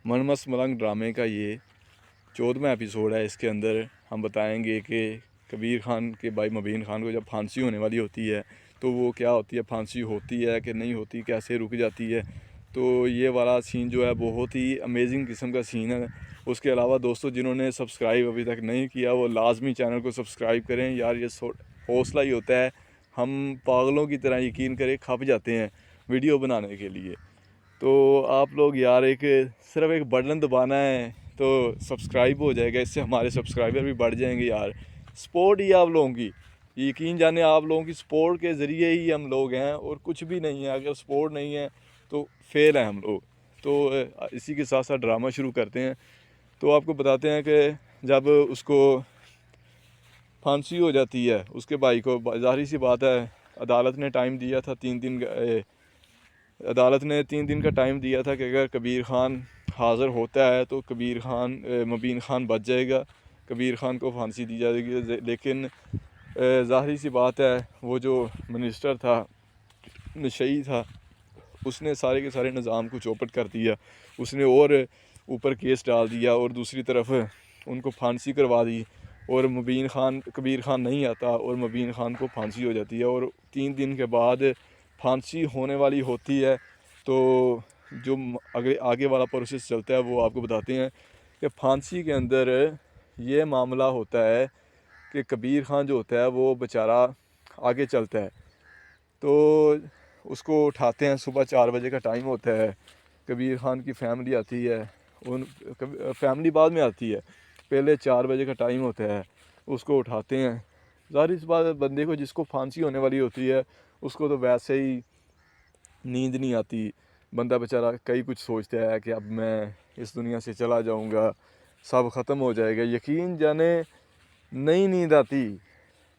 मनमस मलंग ड्रामे का ये 14वां एपिसोड है। इसके अंदर हम बताएंगे कि कबीर खान के भाई मुबीन खान को जब फांसी होने वाली होती है तो वो क्या होती है, फांसी होती है कि नहीं होती, कैसे रुक जाती है। तो ये वाला सीन जो है बहुत ही अमेजिंग किस्म का सीन है। उसके अलावा दोस्तों, जिन्होंने सब्सक्राइब अभी तक नहीं किया वो लाजमी चैनल को सब्सक्राइब करें यार। ये हौसला ही होता है, हम पागलों की तरह यकीन करें खप जाते हैं वीडियो बनाने के लिए। तो आप लोग यार सिर्फ एक बटन दबाना है तो सब्सक्राइब हो जाएगा, इससे हमारे सब्सक्राइबर भी बढ़ जाएंगे यार। सपोर्ट ही आप लोगों की, यकीन जाने आप लोगों की सपोर्ट के ज़रिए ही हम लोग हैं और कुछ भी नहीं है। अगर सपोर्ट नहीं है तो फेल हैं हम लोग। तो इसी के साथ साथ ड्रामा शुरू करते हैं। तो आपको बताते हैं कि जब उसको फांसी हो जाती है उसके भाई को, ज़ाहिर सी बात है अदालत ने टाइम दिया था 3 दिन अदालत ने 3 दिन का टाइम दिया था कि अगर कबीर खान हाज़िर होता है तो मुबीन खान बच जाएगा, कबीर खान को फांसी दी जाएगी। लेकिन ज़ाहिर सी बात है वो जो मिनिस्टर था, नशई था, उसने सारे के सारे निज़ाम को चौपट कर दिया। उसने और ऊपर केस डाल दिया और दूसरी तरफ उनको फांसी करवा दी। और कबीर खान नहीं आता और मुबीन खान को फांसी हो जाती है। और 3 दिन के बाद फांसी होने वाली होती है। तो जो आगे वाला प्रोसेस चलता है वो आपको बताते हैं कि फांसी के अंदर ये मामला होता है कि कबीर खान जो होता है वो बेचारा आगे चलता है। तो उसको उठाते हैं, सुबह 4 बजे का टाइम होता है। कबीर खान की फैमिली आती है, फैमिली बाद में आती है, पहले 4 बजे का टाइम होता है। उसको उठाते हैं। ज़ाहिर सी बात है बंदे को जिसको फांसी होने वाली होती है उसको तो वैसे ही नींद नहीं आती। बंदा बेचारा कई कुछ सोचता है कि अब मैं इस दुनिया से चला जाऊंगा, सब ख़त्म हो जाएगा। यकीन जाने नहीं नींद आती,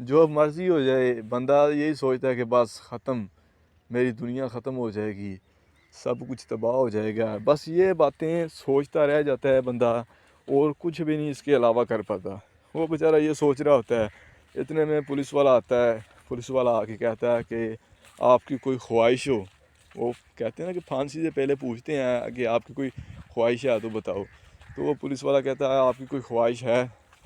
जो मर्ज़ी हो जाए बंदा यही सोचता है कि बस ख़त्म, मेरी दुनिया ख़त्म हो जाएगी, सब कुछ तबाह हो जाएगा। बस ये बातें सोचता रह जाता है बंदा और कुछ भी नहीं इसके अलावा कर पाता। वो बेचारा ये सोच रहा होता है। इतने में पुलिस वाला आता है। पुलिस वाला आके कहता है कि आपकी कोई ख्वाहिश हो। वो कहते हैं ना कि फांसी से पहले पूछते हैं कि आपकी कोई ख्वाहिश है तो बताओ। तो वो पुलिस वाला कहता है आपकी कोई ख्वाहिश है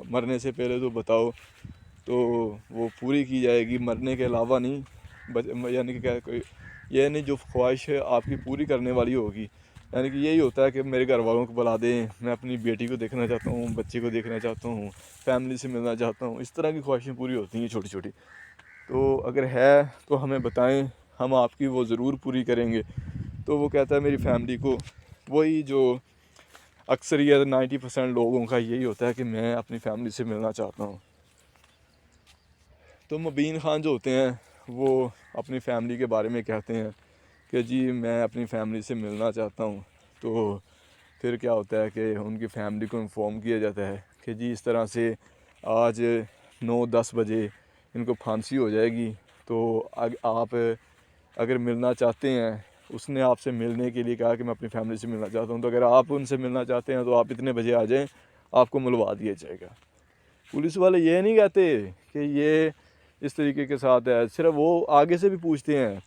मरने से पहले तो बताओ, तो वो पूरी की जाएगी, मरने के अलावा नहीं। यानी कि क्या कोई ये नहीं जो ख्वाहिश है आपकी पूरी करने वाली होगी। यानी कि यही होता है कि मेरे घर वालों को बुला दें, मैं अपनी बेटी को देखना चाहता हूँ, बच्चे को देखना चाहता हूँ, फैमिली से मिलना चाहता हूँ। इस तरह की ख्वाहिशें पूरी होती हैं छोटी छोटी। तो अगर है तो हमें बताएं, हम आपकी वो ज़रूर पूरी करेंगे। तो वो कहता है मेरी फैमिली को, वही जो अक्सरियत 90% लोगों का यही होता है कि मैं अपनी फैमिली से मिलना चाहता हूँ। तो मुबीन खान जो होते हैं वो अपनी फैमिली के बारे में कहते हैं कि जी मैं अपनी फैमिली से मिलना चाहता हूँ। तो फिर क्या होता है कि उनकी फैमिली को इन्फॉर्म किया जाता है कि जी इस तरह से आज 9-10 बजे इनको फांसी हो जाएगी। तो आप अगर मिलना चाहते हैं, उसने आपसे मिलने के लिए कहा कि मैं अपनी फैमिली से मिलना चाहता हूँ, तो अगर आप उनसे मिलना चाहते हैं तो आप इतने बजे आ जाएं, आपको मिलवा दिया जाएगा। पुलिस वाले ये नहीं कहते कि ये इस तरीके के साथ है, सिर्फ वो आगे से भी पूछते हैं।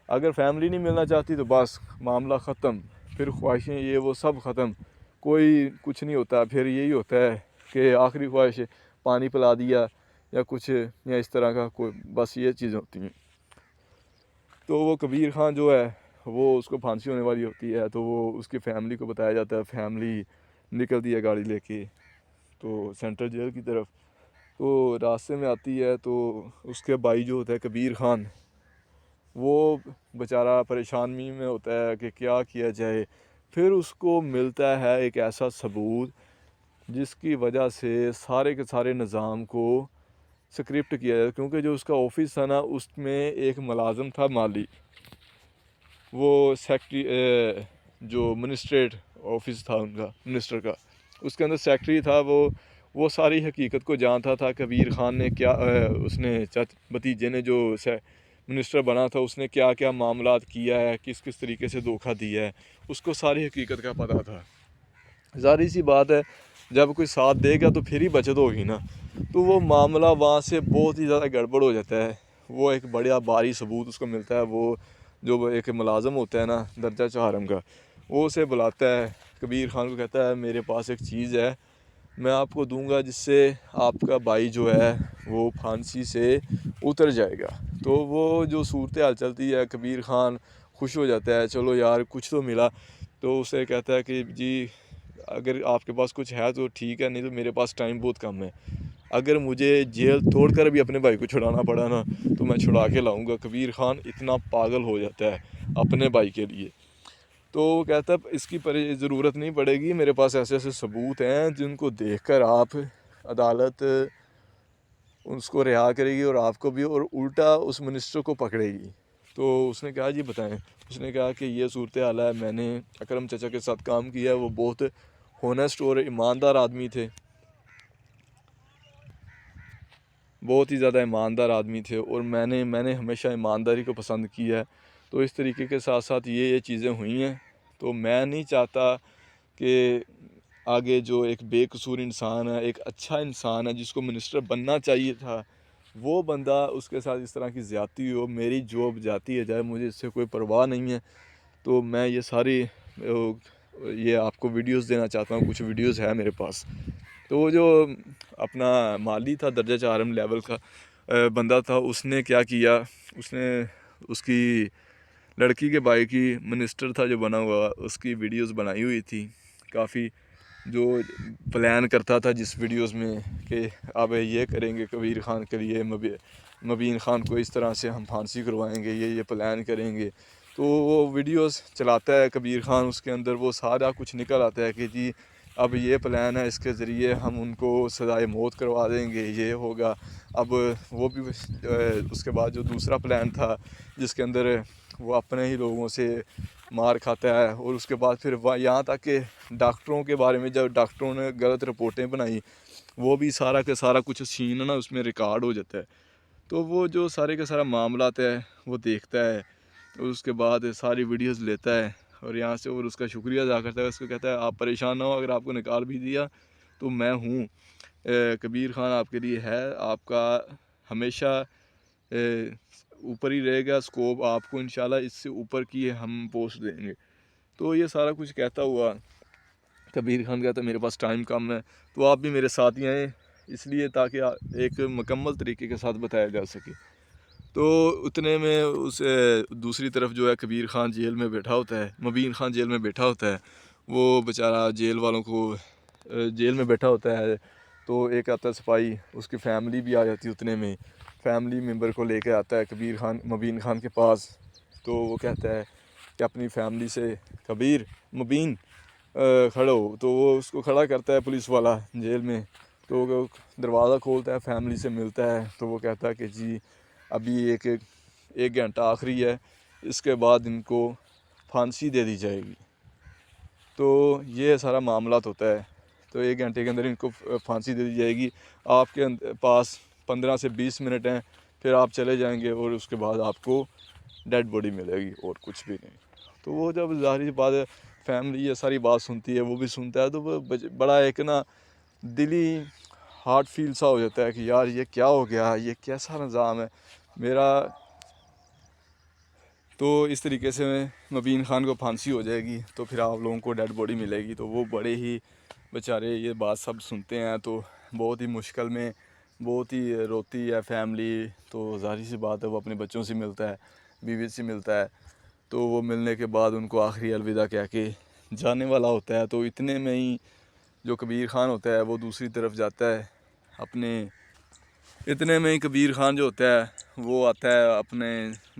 अगर फैमिली नहीं मिलना चाहती तो बस मामला ख़त्म, फिर ख्वाहिशें ये वो सब ख़त्म, कोई कुछ नहीं होता। फिर यही होता है कि आखिरी ख्वाहिश पानी पिला दिया या कुछ या इस तरह का कोई, बस ये चीज़ें होती हैं। तो वो कबीर खान जो है वो उसको फांसी होने वाली होती है तो वो उसकी फ़ैमिली को बताया जाता है। फैमिली निकलती है गाड़ी लेके तो सेंट्रल जेल की तरफ। तो रास्ते में आती है तो उसके भाई जो होता है कबीर खान, वो बेचारा परेशानी में होता है कि क्या किया जाए। फिर उसको मिलता है एक ऐसा सबूत जिसकी वजह से सारे के सारे निज़ाम को स्क्रिप्ट किया जाए। क्योंकि जो उसका ऑफिस था ना उसमें एक मुलाजिम था माली, वो सेक्रेटरी जो मिनिस्ट्रेट ऑफिस था उनका मिनिस्टर का, उसके अंदर सेक्रेटरी था। वो सारी हकीकत को जानता था। कबीर खान ने क्या उसने भतीजे ने जो मिनिस्टर बना था उसने क्या क्या मामलात किया है, किस किस तरीके से धोखा दिया है, उसको सारी हकीकत का पता था। ज़ाहिर सी बात है जब कोई साथ देगा तो फिर ही बचत होगी ना। तो वो मामला वहाँ से बहुत ही ज़्यादा गड़बड़ हो जाता है। वो एक बड़ा भारी सबूत उसको मिलता है। वो जो एक मुलाज़म होता है ना दर्जा 4 का, वो उसे बुलाता है कबीर खान को कहता है मेरे पास एक चीज़ है, मैं आपको दूंगा जिससे आपका भाई जो है वो फांसी से उतर जाएगा। तो वो जो सूरत हाल चलती है, कबीर खान खुश हो जाता है, चलो यार कुछ तो मिला। तो उसे कहता है कि जी अगर आपके पास कुछ है तो ठीक है, नहीं तो मेरे पास टाइम बहुत कम है। अगर मुझे जेल तोड़कर भी अपने भाई को छुड़ाना पड़ा ना तो मैं छुड़ा के लाऊंगा। कबीर खान इतना पागल हो जाता है अपने भाई के लिए। तो वो कहता है इसकी ज़रूरत नहीं पड़ेगी, मेरे पास ऐसे ऐसे सबूत हैं जिनको देखकर आप अदालत उसको रिहा करेगी और आपको भी, और उल्टा उस मिनिस्टर को पकड़ेगी। तो उसने कहा जी बताएं। उसने कहा कि ये सूरत हाल है, मैंने अकरम चाचा के साथ काम किया है, वो बहुत होनेस्ट और ईमानदार आदमी थे, बहुत ही ज़्यादा ईमानदार आदमी थे, और मैंने हमेशा ईमानदारी को पसंद किया है। तो इस तरीके के साथ साथ ये चीज़ें हुई हैं। तो मैं नहीं चाहता कि आगे जो एक बेकसूर इंसान है, एक अच्छा इंसान है जिसको मिनिस्टर बनना चाहिए था, वो बंदा उसके साथ इस तरह की ज़्यादती हो, मेरी जॉब जाती है जाए, मुझे इससे कोई परवाह नहीं है। तो मैं ये आपको वीडियोस देना चाहता हूँ, कुछ वीडियोस है मेरे पास। तो वो जो अपना माली था, दर्जा 4 लेवल का बंदा था, उसने क्या किया, उसने उसकी लड़की के भाई की मिनिस्टर था जो बना हुआ, उसकी वीडियोस बनाई हुई थी काफ़ी, जो प्लान करता था जिस वीडियोस में कि अब ये करेंगे कबीर खान के लिए, मबीन खान को इस तरह से हम फांसी करवाएंगे, ये प्लान करेंगे। तो वो वीडियोस चलाता है कबीर खान, उसके अंदर वो सारा कुछ निकल आता है कि जी अब ये प्लान है, इसके ज़रिए हम उनको सज़ाए मौत करवा देंगे, ये होगा। अब वो भी उसके बाद जो दूसरा प्लान था जिसके अंदर वो अपने ही लोगों से मार खाता है, और उसके बाद फिर यहाँ तक कि डॉक्टरों के बारे में, जब डॉक्टरों ने गलत रिपोर्टें बनाई, वो भी सारा के सारा कुछ सीन ना उसमें रिकॉर्ड हो जाता है। तो वो जो सारे का सारा मामला है वो देखता है, और उसके बाद सारी वीडियोस लेता है और यहाँ से, और उसका शुक्रिया अदा करता है। उसको कहता है आप परेशान ना हो, अगर आपको निकाल भी दिया तो मैं हूँ, कबीर खान आपके लिए है, आपका हमेशा ऊपर ही रहेगा स्कोप, आपको इंशाल्लाह इससे ऊपर की हम पोस्ट देंगे। तो ये सारा कुछ कहता हुआ कबीर खान कहता है मेरे पास टाइम कम है, तो आप भी मेरे साथ ही आएँ, इसलिए ताकि एक मुकम्मल तरीके के साथ बताया जा सके। तो उतने में उस दूसरी तरफ जो है कबीर खान जेल में बैठा होता है, मबीन खान जेल में बैठा होता है, वो बेचारा जेल वालों को जेल में बैठा होता है। तो एक आता है सिपाही, उसकी फैमिली भी आ जाती है, उतने में फैमिली मेम्बर को लेके आता है कबीर खान मबीन खान के पास। तो वो कहता है कि अपनी फैमिली से कबीर मबीन खड़ो। तो वो उसको खड़ा करता है पुलिस वाला जेल में। तो वो दरवाज़ा खोलता है, फैमिली से मिलता है, तो वो कहता है कि जी अभी एक घंटा आखिरी है, इसके बाद इनको फांसी दे दी जाएगी। तो ये सारा मामला होता है। तो 1 घंटे के अंदर इनको फांसी दे दी जाएगी, आपके पास 15 से 20 मिनट हैं, फिर आप चले जाएंगे और उसके बाद आपको डेड बॉडी मिलेगी और कुछ भी नहीं। तो वो जब ज़ाहिर सी बात है फैमिली ये सारी बात सुनती है, वो भी सुनता है, तो वो बड़ा एक ना दिली हार्ट फील सा हो जाता है कि यार ये क्या हो गया, ये कैसा निज़ाम है मेरा। तो इस तरीके से मबीन ख़ान को फांसी हो जाएगी, तो फिर आप लोगों को डेड बॉडी मिलेगी। तो वो बड़े ही बेचारे ये बात सब सुनते हैं, तो बहुत ही मुश्किल में, बहुत ही रोती है फैमिली। तो ज़ाहिर सी बात है वो अपने बच्चों से मिलता है, बीवी से मिलता है। तो वो मिलने के बाद उनको आखिरी अलविदा कह के जाने वाला होता है। तो इतने में ही जो कबीर ख़ान होता है वो दूसरी तरफ जाता है अपने, इतने में ही कबीर ख़ान जो होता है वो आता है अपने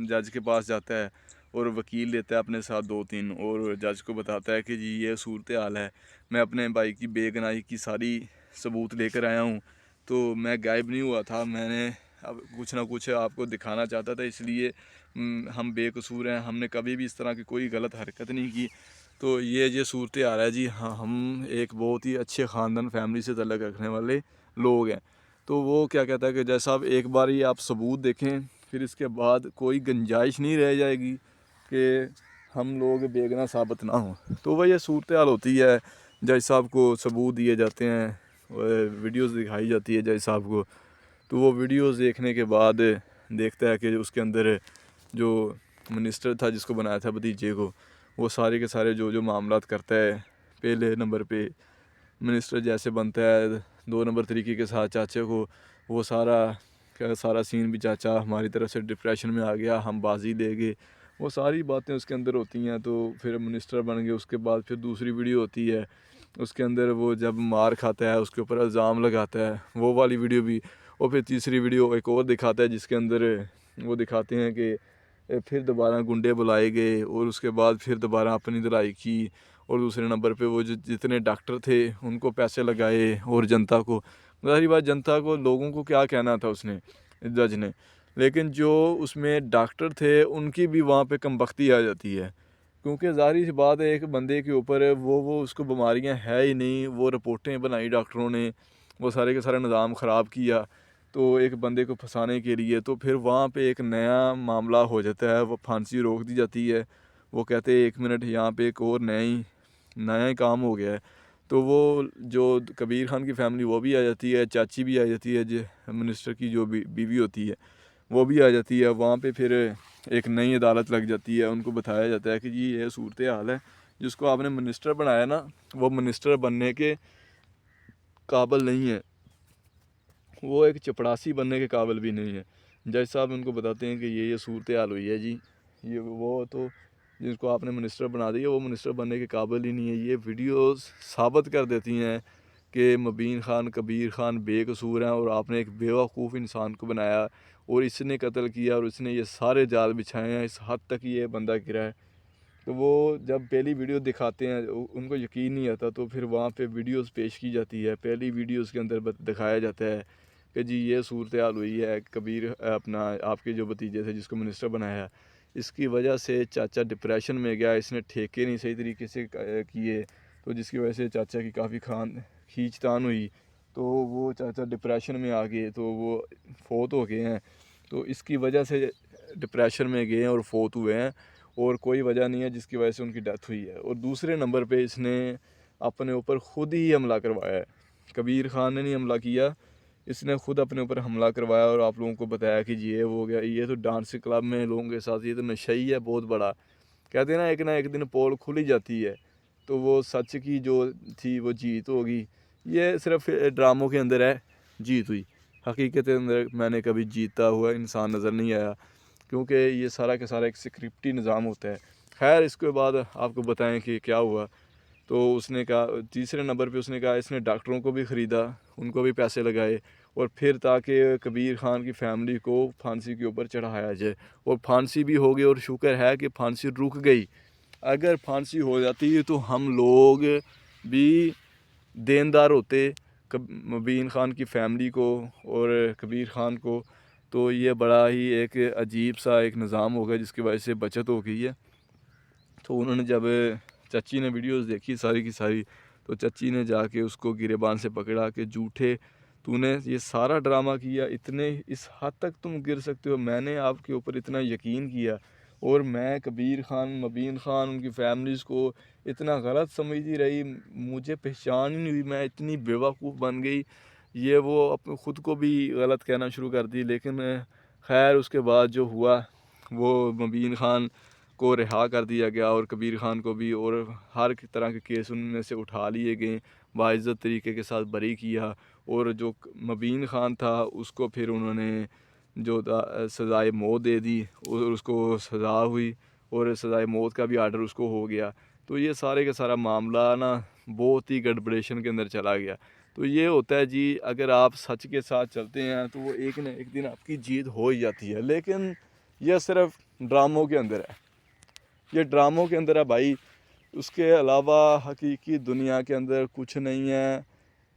जज के पास जाता है, और वकील लेता है अपने साथ 2-3, और जज को बताता है कि जी ये सूरत हाल है, मैं अपने भाई की बेगुनाही की सारी सबूत लेकर आया हूँ। तो मैं गायब नहीं हुआ था, मैंने अब कुछ ना कुछ आपको दिखाना चाहता था, इसलिए हम बेकसूर हैं, हमने कभी भी इस तरह की कोई गलत हरकत नहीं की। तो ये सूरत हाल है जी। हाँ, हम एक बहुत ही अच्छे ख़ानदान फैमिली से तल्लक़ रखने वाले लोग हैं। तो वो क्या कहता है कि जैसा आप एक बार ही आप सबूत देखें, फिर इसके बाद कोई गुंजाइश नहीं रह जाएगी कि हम लोग बेगुनाह साबित ना हों। तो वह ये सूरत हाल होती है। जज साहब को सबूत दिए जाते हैं, वीडियोस दिखाई जाती है जज साहब को। तो वो वीडियोस देखने के बाद देखता है कि उसके अंदर जो मिनिस्टर था जिसको बनाया था भतीजे को, वो सारे के सारे जो जो मामलात करता है, पहले नंबर पे मिनिस्टर जैसे बनता है, 2 नंबर तरीके के साथ चाचा को वो सारा सीन भी चाचा हमारी तरफ से डिप्रेशन में आ गया, हम बाजी ले गए, वो सारी बातें उसके अंदर होती हैं। तो फिर मिनिस्टर बन गए, उसके बाद फिर दूसरी वीडियो होती है उसके अंदर वो जब मार खाता है उसके ऊपर इल्ज़ाम लगाता है, वो वाली वीडियो भी। और फिर तीसरी वीडियो एक और दिखाता है जिसके अंदर वो दिखाते हैं कि फिर दोबारा गुंडे बुलाए गए और उसके बाद फिर दोबारा अपनी लड़ाई की। और दूसरे नंबर पे वो जितने डॉक्टर थे उनको पैसे लगाए और जनता को, सारी बात जनता को, लोगों को क्या कहना था उसने, जज ने। लेकिन जो उसमें डॉक्टर थे उनकी भी वहाँ पे कमबख्ती आ जाती है, क्योंकि ज़ाहिर सी बात है एक बंदे के ऊपर वो उसको बीमारियां है ही नहीं, वो रिपोर्टें बनाई डॉक्टरों ने, वो सारे के सारा निज़ाम ख़राब किया तो एक बंदे को फंसाने के लिए। तो फिर वहाँ पे एक नया मामला हो जाता है, वो फांसी रोक दी जाती है। वो कहते हैं 1 मिनट, यहाँ पे एक और नया ही काम हो गया है। तो वो जो कबीर खान की फैमिली वो भी आ जाती है, चाची भी आ जाती है, जो मिनिस्टर की जो बीवी होती है वो भी आ जाती है। वहाँ पे फिर एक नई अदालत लग जाती है, उनको बताया जाता है कि जी ये सूरत हाल है, जिसको आपने मिनिस्टर बनाया ना वो मिनिस्टर बनने के काबिल नहीं है, वो एक चपड़ासी बनने के काबिल भी नहीं है। जज साहब उनको बताते हैं कि ये सूरत हाल हुई है जी, ये वो तो जिसको आपने मिनिस्टर बना दिया वो मिनिस्टर बनने के काबिल ही नहीं है। ये वीडियोस साबित कर देती हैं कि मुबीन खान कबीर खान बेकसूर हैं और आपने एक बेवकूफ़ इंसान को बनाया और इसने कत्ल किया और इसने ये सारे जाल बिछाए हैं, इस हद तक ये बंदा गिरा है। तो वो जब पहली वीडियो दिखाते हैं उनको यकीन नहीं आता, तो फिर वहाँ पे वीडियोस पेश की जाती है। पहली वीडियोस के अंदर दिखाया जाता है कि जी ये सूरत हाल हुई है, कबीर अपना आपके जो भतीजे थे जिसको मिनिस्टर बनाया, इसकी वजह से चाचा डिप्रेशन में गया, इसने ठेके नहीं सही तरीके से किए, तो जिसकी वजह से चाचा की काफ़ी खींचतान हुई, तो वो चाचा डिप्रेशन में आ गए, तो वो फोत हो गए हैं। तो इसकी वजह से डिप्रेशन में गए हैं और फोत हुए हैं, और कोई वजह नहीं है जिसकी वजह से उनकी डेथ हुई है। और दूसरे नंबर पे इसने अपने ऊपर ख़ुद ही हमला करवाया है, कबीर खान ने नहीं हमला किया, इसने खुद अपने ऊपर हमला करवाया और आप लोगों को बताया कि ये वो हो गया, ये तो डांस क्लब में लोगों के साथ, ये तो नशा ही है बहुत बड़ा। कहते हैं ना एक दिन पोल खुल ही जाती है, तो वो सच की जो थी वो जीत होगी। ये सिर्फ ड्रामों के अंदर है जीत हुई, हकीकत के अंदर मैंने कभी जीता हुआ इंसान नज़र नहीं आया, क्योंकि ये सारा का सारा एक स्क्रिप्टी निज़ाम होता है। खैर इसके बाद आपको बताएं कि क्या हुआ। तो उसने कहा तीसरे नंबर पे उसने कहा इसने डॉक्टरों को भी ख़रीदा, उनको भी पैसे लगाए, और फिर ताकि कबीर खान की फैमिली को फांसी के ऊपर चढ़ाया जाए। और फांसी भी हो गई, और शुक्र है कि फांसी रुक गई। अगर फांसी हो जाती तो हम लोग भी देनदार होते मुबीन खान की फैमिली को और कबीर खान को। तो ये बड़ा ही एक अजीब सा एक निज़ाम हो गया जिसकी वजह से बचत हो गई है। तो उन्होंने जब चाची ने वीडियोस देखी सारी की सारी, तो चाची ने जाके उसको गिरेबान से पकड़ा कि झूठे तूने ये सारा ड्रामा किया, इतने इस हद तक तुम गिर सकते हो, मैंने आपके ऊपर इतना यकीन किया, और मैं कबीर खान मुबीन खान उनकी फैमिलीज़ को इतना गलत समझती रही, मुझे पहचान ही नहीं हुई, मैं इतनी बेवकूफ़ बन गई। ये वो अपने ख़ुद को भी गलत कहना शुरू कर दी। लेकिन खैर उसके बाद जो हुआ वो मुबीन खान को रिहा कर दिया गया और कबीर खान को भी, और हर तरह के केस उनमें से उठा लिए गए, बाइज़्ज़त तरीके के साथ बरी किया। और जो मुबीन खान था उसको फिर उन्होंने जो सज़ाए मौत दे दी, और उसको सज़ा हुई और सज़ाए मौत का भी आर्डर उसको हो गया। तो ये सारे का सारा मामला ना बहुत ही गड़बड़ेशन के अंदर चला गया। तो ये होता है जी, अगर आप सच के साथ चलते हैं तो वो एक न एक दिन आपकी जीत हो ही जाती है। लेकिन यह सिर्फ ड्रामों के अंदर है, ये ड्रामों के अंदर है भाई, उसके अलावा हकीकी दुनिया के अंदर कुछ नहीं है,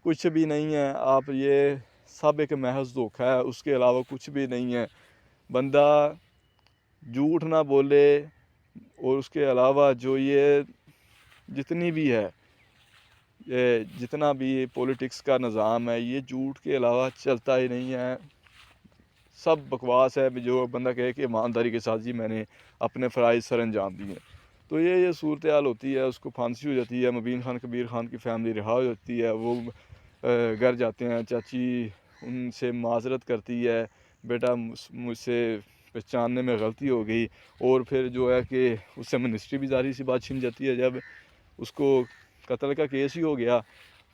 कुछ भी नहीं है। आप ये सब एक महज धोखा है, उसके अलावा कुछ भी नहीं है। बंदा झूठ ना बोले, और उसके अलावा जो ये जितनी भी है, ये जितना भी पॉलिटिक्स का निज़ाम है, ये झूठ के अलावा चलता ही नहीं है, सब बकवास है। जो बंदा कहे कि ईमानदारी के साथ जी मैंने अपने फ़राइज़ सर अंजाम दिए, तो ये सूरत हाल होती है। उसको फांसी हो जाती है, मुबीन खान कबीर खान की फैमिली रिहा हो जाती है, वो घर जाते हैं, चाची उनसे माज़रत करती है, बेटा मुझसे पहचानने में गलती हो गई। और फिर जो है कि उससे मिनिस्ट्री भी ज़ाहिर सी बात छिन जाती है जब उसको कत्ल का केस ही हो गया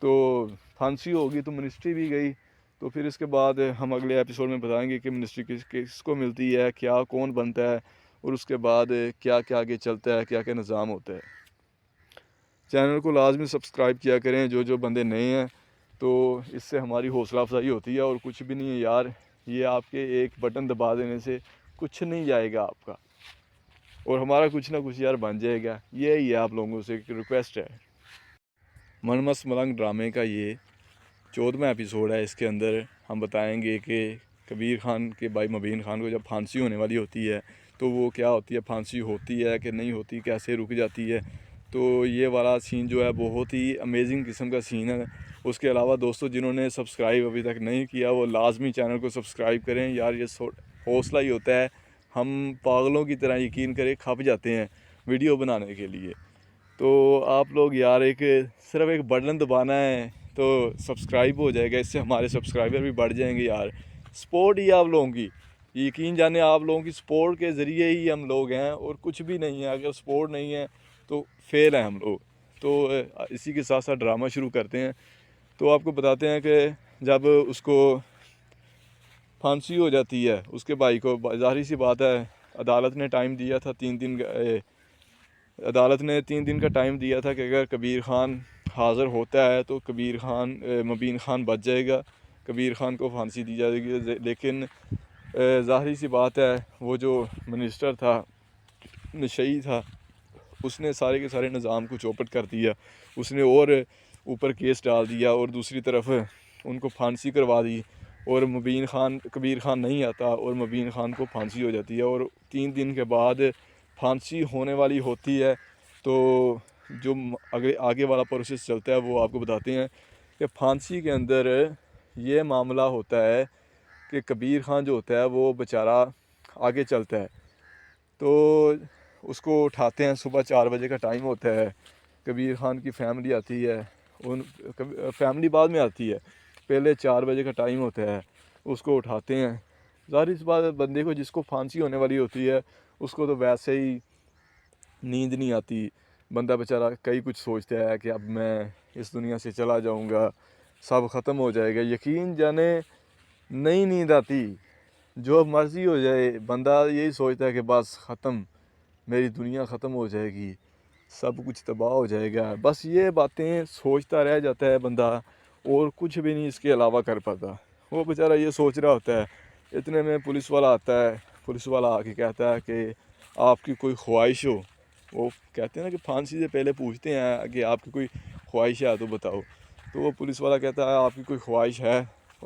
तो फांसी होगी तो मिनिस्ट्री भी गई। तो फिर इसके बाद हम अगले एपिसोड में बताएंगे कि मिनिस्ट्री किसको मिलती है, क्या कौन बनता है और उसके बाद क्या क्या आगे चलता है, क्या क्या निज़ाम होता है। चैनल को लाजमी सब्सक्राइब किया करें जो बंदे नए हैं, तो इससे हमारी हौसला अफजाई होती है। और कुछ भी नहीं है यार, ये आपके एक बटन दबा देने से कुछ नहीं जाएगा आपका, और हमारा कुछ ना कुछ यार बन जाएगा। ये ही आप लोगों से एक रिक्वेस्ट है। मनमस्त मलंग ड्रामे का ये 14वां एपिसोड है। इसके अंदर हम बताएंगे कि कबीर खान के भाई मुबीन खान को जब फांसी होने वाली होती है तो वो क्या होती है, फांसी होती है कि नहीं होती, कैसे रुक जाती है। तो ये वाला सीन जो है बहुत ही अमेजिंग किस्म का सीन है। उसके अलावा दोस्तों, जिन्होंने सब्सक्राइब अभी तक नहीं किया वो लाजमी चैनल को सब्सक्राइब करें यार। ये हौसला ही होता है, हम पागलों की तरह यकीन करें खप जाते हैं वीडियो बनाने के लिए। तो आप लोग यार सिर्फ एक बटन दबाना है तो सब्सक्राइब हो जाएगा, इससे हमारे सब्सक्राइबर भी बढ़ जाएंगे यार। सपोर्ट ही आप लोगों की, यकीन जाने आप लोगों की सपोर्ट के ज़रिए ही हम लोग हैं, और कुछ भी नहीं है। अगर सपोर्ट नहीं है तो फेल हैं हम लोग। तो इसी के साथ साथ ड्रामा शुरू करते हैं। तो आपको बताते हैं कि जब उसको फांसी हो जाती है उसके भाई को, ज़ाहिर सी बात है अदालत ने टाइम दिया था 3 दिन अदालत ने 3 दिन का टाइम दिया था कि अगर कबीर खान हाज़िर होता है तो मुबीन खान बच जाएगा, कबीर खान को फांसी दी जाएगी। लेकिन ज़ाहिर सी बात है वो जो मिनिस्टर था, नशई था, उसने सारे के सारे निज़ाम को चौपट कर दिया। उसने और ऊपर केस डाल दिया और दूसरी तरफ उनको फांसी करवा दी, और कबीर खान नहीं आता और मुबीन खान को फांसी हो जाती है। और 3 दिन के बाद फांसी होने वाली होती है। तो जो आगे वाला प्रोसेस चलता है वो आपको बताते हैं कि फांसी के अंदर ये मामला होता है कि कबीर खान जो होता है वो बेचारा आगे चलता है। तो उसको उठाते हैं, सुबह 4 बजे का टाइम होता है। कबीर खान की फैमिली आती है, फैमिली बाद में आती है, पहले 4 बजे का टाइम होता है। उसको उठाते हैं। ज़ाहिर सी बात है बंदे को जिसको फांसी होने वाली होती है उसको तो वैसे ही नींद नहीं आती। बंदा बेचारा कई कुछ सोचता है कि अब मैं इस दुनिया से चला जाऊंगा, सब ख़त्म हो जाएगा। यकीन जाने नहीं नींद आती, जो मर्ज़ी हो जाए बंदा यही सोचता है कि बस ख़त्म, मेरी दुनिया ख़त्म हो जाएगी, सब कुछ तबाह हो जाएगा। बस ये बातें सोचता रह जाता है बंदा, और कुछ भी नहीं इसके अलावा कर पाता। वो बेचारा ये सोच रहा होता है। इतने में पुलिस वाला आता है। पुलिस वाला आके कहता है कि आपकी कोई ख्वाहिश हो। वो कहते हैं ना कि फांसी से पहले पूछते हैं कि आपकी कोई ख्वाहिश है तो बताओ। तो वो पुलिस वाला कहता है आपकी कोई ख्वाहिश है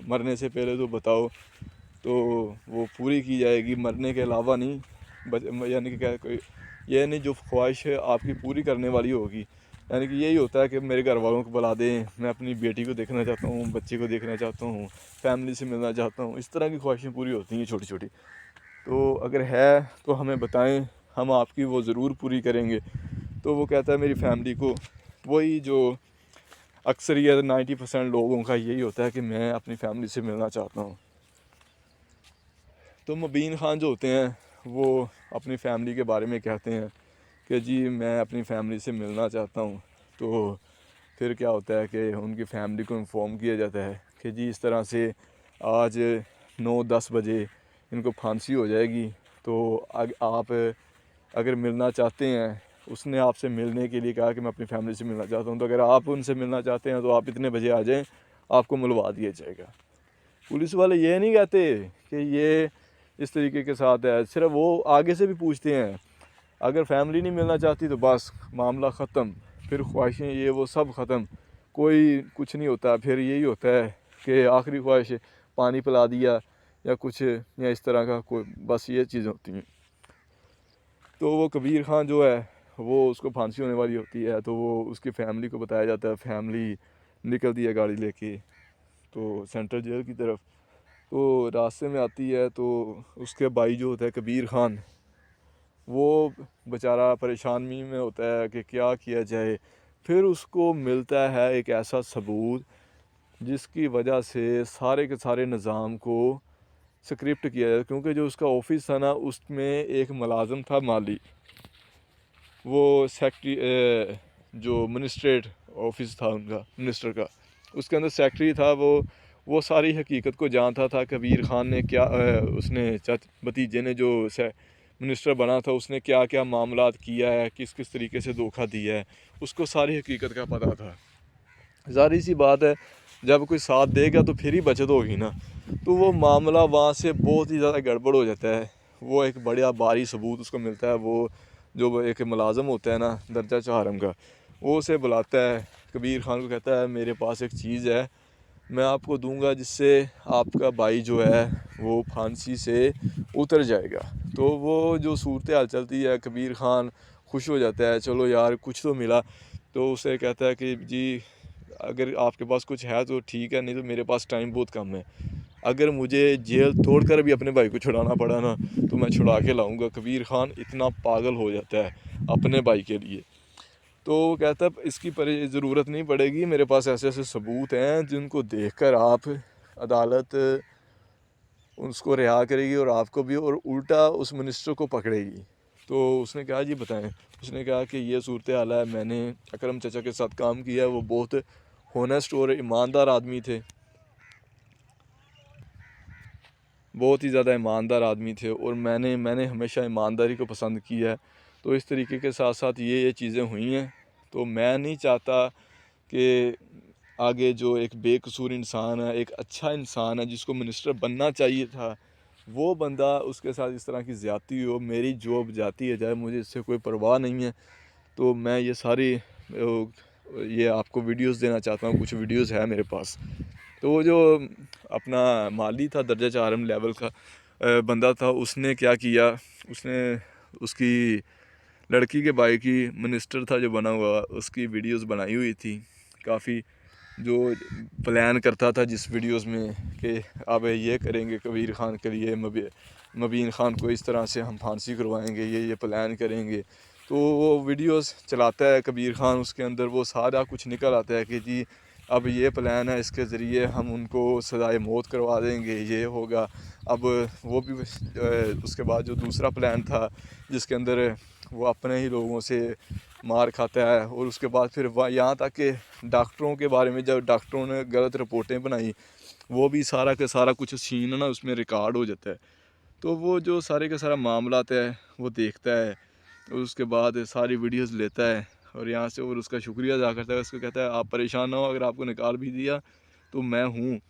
मरने से पहले तो बताओ, तो वो पूरी की जाएगी, मरने के अलावा नहीं। यानी कि क्या कोई ये नहीं जो ख्वाहिश है आपकी पूरी करने वाली होगी। यानी कि यही होता है कि मेरे घर वालों को बुला दें, मैं अपनी बेटी को देखना चाहता हूँ, बच्चे को देखना चाहता हूँ, फैमिली से मिलना चाहता हूँ। इस तरह की ख्वाहिशें पूरी होती हैं छोटी छोटी। तो अगर है तो हमें बताएं, हम आपकी वो ज़रूर पूरी करेंगे। तो वो कहता है मेरी फैमिली को, वही जो अक्सरियत 90% लोगों का यही होता है कि मैं अपनी फैमिली से मिलना चाहता हूँ। तो मुबीन खान जो होते हैं वो अपनी फैमिली के बारे में कहते हैं कि जी मैं अपनी फैमिली से मिलना चाहता हूँ। तो फिर क्या होता है कि उनकी फैमिली को इन्फॉर्म किया जाता है कि जी इस तरह से आज 9-10 बजे इनको फांसी हो जाएगी। तो आप अगर मिलना चाहते हैं, उसने आपसे मिलने के लिए कहा कि मैं अपनी फैमिली से मिलना चाहता हूँ, तो अगर आप उनसे मिलना चाहते हैं तो आप इतने बजे आ जाएं, आपको मिलवा दिया जाएगा। पुलिस वाले ये नहीं कहते कि ये इस तरीके के साथ है, सिर्फ वो आगे से भी पूछते हैं। अगर फैमिली नहीं मिलना चाहती तो बस मामला ख़त्म, फिर ख्वाहिशें ये वो सब ख़त्म, कोई कुछ नहीं होता। फिर यही होता है कि आखिरी ख्वाहिश पानी पिला दिया या कुछ या इस तरह का कोई, बस ये चीज़ें होती हैं। तो वो कबीर खान जो है वो उसको फांसी होने वाली होती है, तो वो उसकी फैमिली को बताया जाता है। फैमिली निकलती है गाड़ी लेके तो सेंट्रल जेल की तरफ। तो रास्ते में आती है तो उसके भाई जो होता है कबीर खान, वो बेचारा परेशानी में होता है कि क्या किया जाए। फिर उसको मिलता है एक ऐसा सबूत जिसकी वजह से सारे के सारे निज़ाम को स्क्रिप्ट किया जाए। क्योंकि जो उसका ऑफिस था ना, उसमें एक मुलाजिम था माली, वो सेक्रेटरी जो मजिस्ट्रेट ऑफिस था उनका मिनिस्टर का, उसके अंदर सेक्रेटरी था, वो सारी हकीकत को जानता था। कबीर खान ने क्या उसने भतीजे ने जो मिनिस्टर बना था उसने क्या क्या मामलात किया है, किस किस तरीके से धोखा दिया है, उसको सारी हकीकत का पता था। ज़ाहिर सी बात है जब कोई साथ देगा तो फिर ही बचत होगी ना। तो वो मामला वहाँ से बहुत ही ज़्यादा गड़बड़ हो जाता है। वो एक बड़ा भारी सबूत उसको मिलता है। वो जो एक मुलाज़म होता है ना दर्जा 4 का, वो उसे बुलाता है कबीर खान को, कहता है मेरे पास एक चीज़ है मैं आपको दूंगा जिससे आपका भाई जो है वो फांसी से उतर जाएगा। तो वो जो सूरत हाल चलती है, कबीर खान खुश हो जाता है, चलो यार कुछ तो मिला। तो उसे कहता है कि जी अगर आपके पास कुछ है तो ठीक है, नहीं तो मेरे पास टाइम बहुत कम है। अगर मुझे जेल तोड़कर भी अपने भाई को छुड़ाना पड़ा ना तो मैं छुड़ा के लाऊंगा। कबीर खान इतना पागल हो जाता है अपने भाई के लिए। तो वो कहता है इसकी ज़रूरत नहीं पड़ेगी, मेरे पास ऐसे ऐसे सबूत हैं जिनको देखकर आप अदालत उसको रिहा करेगी और आपको भी, और उल्टा उस मिनिस्टर को पकड़ेगी। तो उसने कहा जी बताएं। उसने कहा कि ये सूरत हाल है, मैंने अकरम चाचा के साथ काम किया है, वो बहुत होनेस्ट और ईमानदार आदमी थे, बहुत ही ज़्यादा ईमानदार आदमी थे, और मैंने हमेशा ईमानदारी को पसंद किया है। तो इस तरीके के साथ साथ ये चीज़ें हुई हैं। तो मैं नहीं चाहता कि आगे जो एक बेकसूर इंसान है, एक अच्छा इंसान है जिसको मिनिस्टर बनना चाहिए था, वो बंदा उसके साथ इस तरह की ज़्यादती हो। मेरी जॉब जाती है जाए, मुझे इससे कोई परवाह नहीं है। तो मैं ये सारी ये आपको वीडियोस देना चाहता हूँ। कुछ वीडियोस है मेरे पास। तो वो जो अपना माली था दर्जा 4 लेवल का बंदा था, उसने क्या किया, उसने उसकी लड़की के भाई की मिनिस्टर था जो बना हुआ, उसकी वीडियोस बनाई हुई थी काफ़ी, जो प्लान करता था जिस वीडियोस में कि अब ये करेंगे कबीर खान के लिए, मबीन खान को इस तरह से हम फांसी करवाएंगे, ये प्लान करेंगे। तो वो वीडियोस चलाता है कबीर खान, उसके अंदर वो सारा कुछ निकल आता है कि जी अब ये प्लान है, इसके ज़रिए हम उनको सज़ाए मौत करवा देंगे, ये होगा। अब वो भी उसके बाद जो दूसरा प्लान था जिसके अंदर वो अपने ही लोगों से मार खाता है, और उसके बाद फिर यहाँ तक कि डॉक्टरों के बारे में जब डॉक्टरों ने गलत रिपोर्टें बनाई, वो भी सारा का सारा कुछ सीन ना उसमें रिकॉर्ड हो जाता है। तो वो जो सारे का सारा मामला है वो देखता है, और उसके बाद सारी वीडियोस लेता है और यहाँ से, और उसका शुक्रिया अदा करता है। उसको कहता है आप परेशान ना हो, अगर आपको निकाल भी दिया तो मैं हूँ,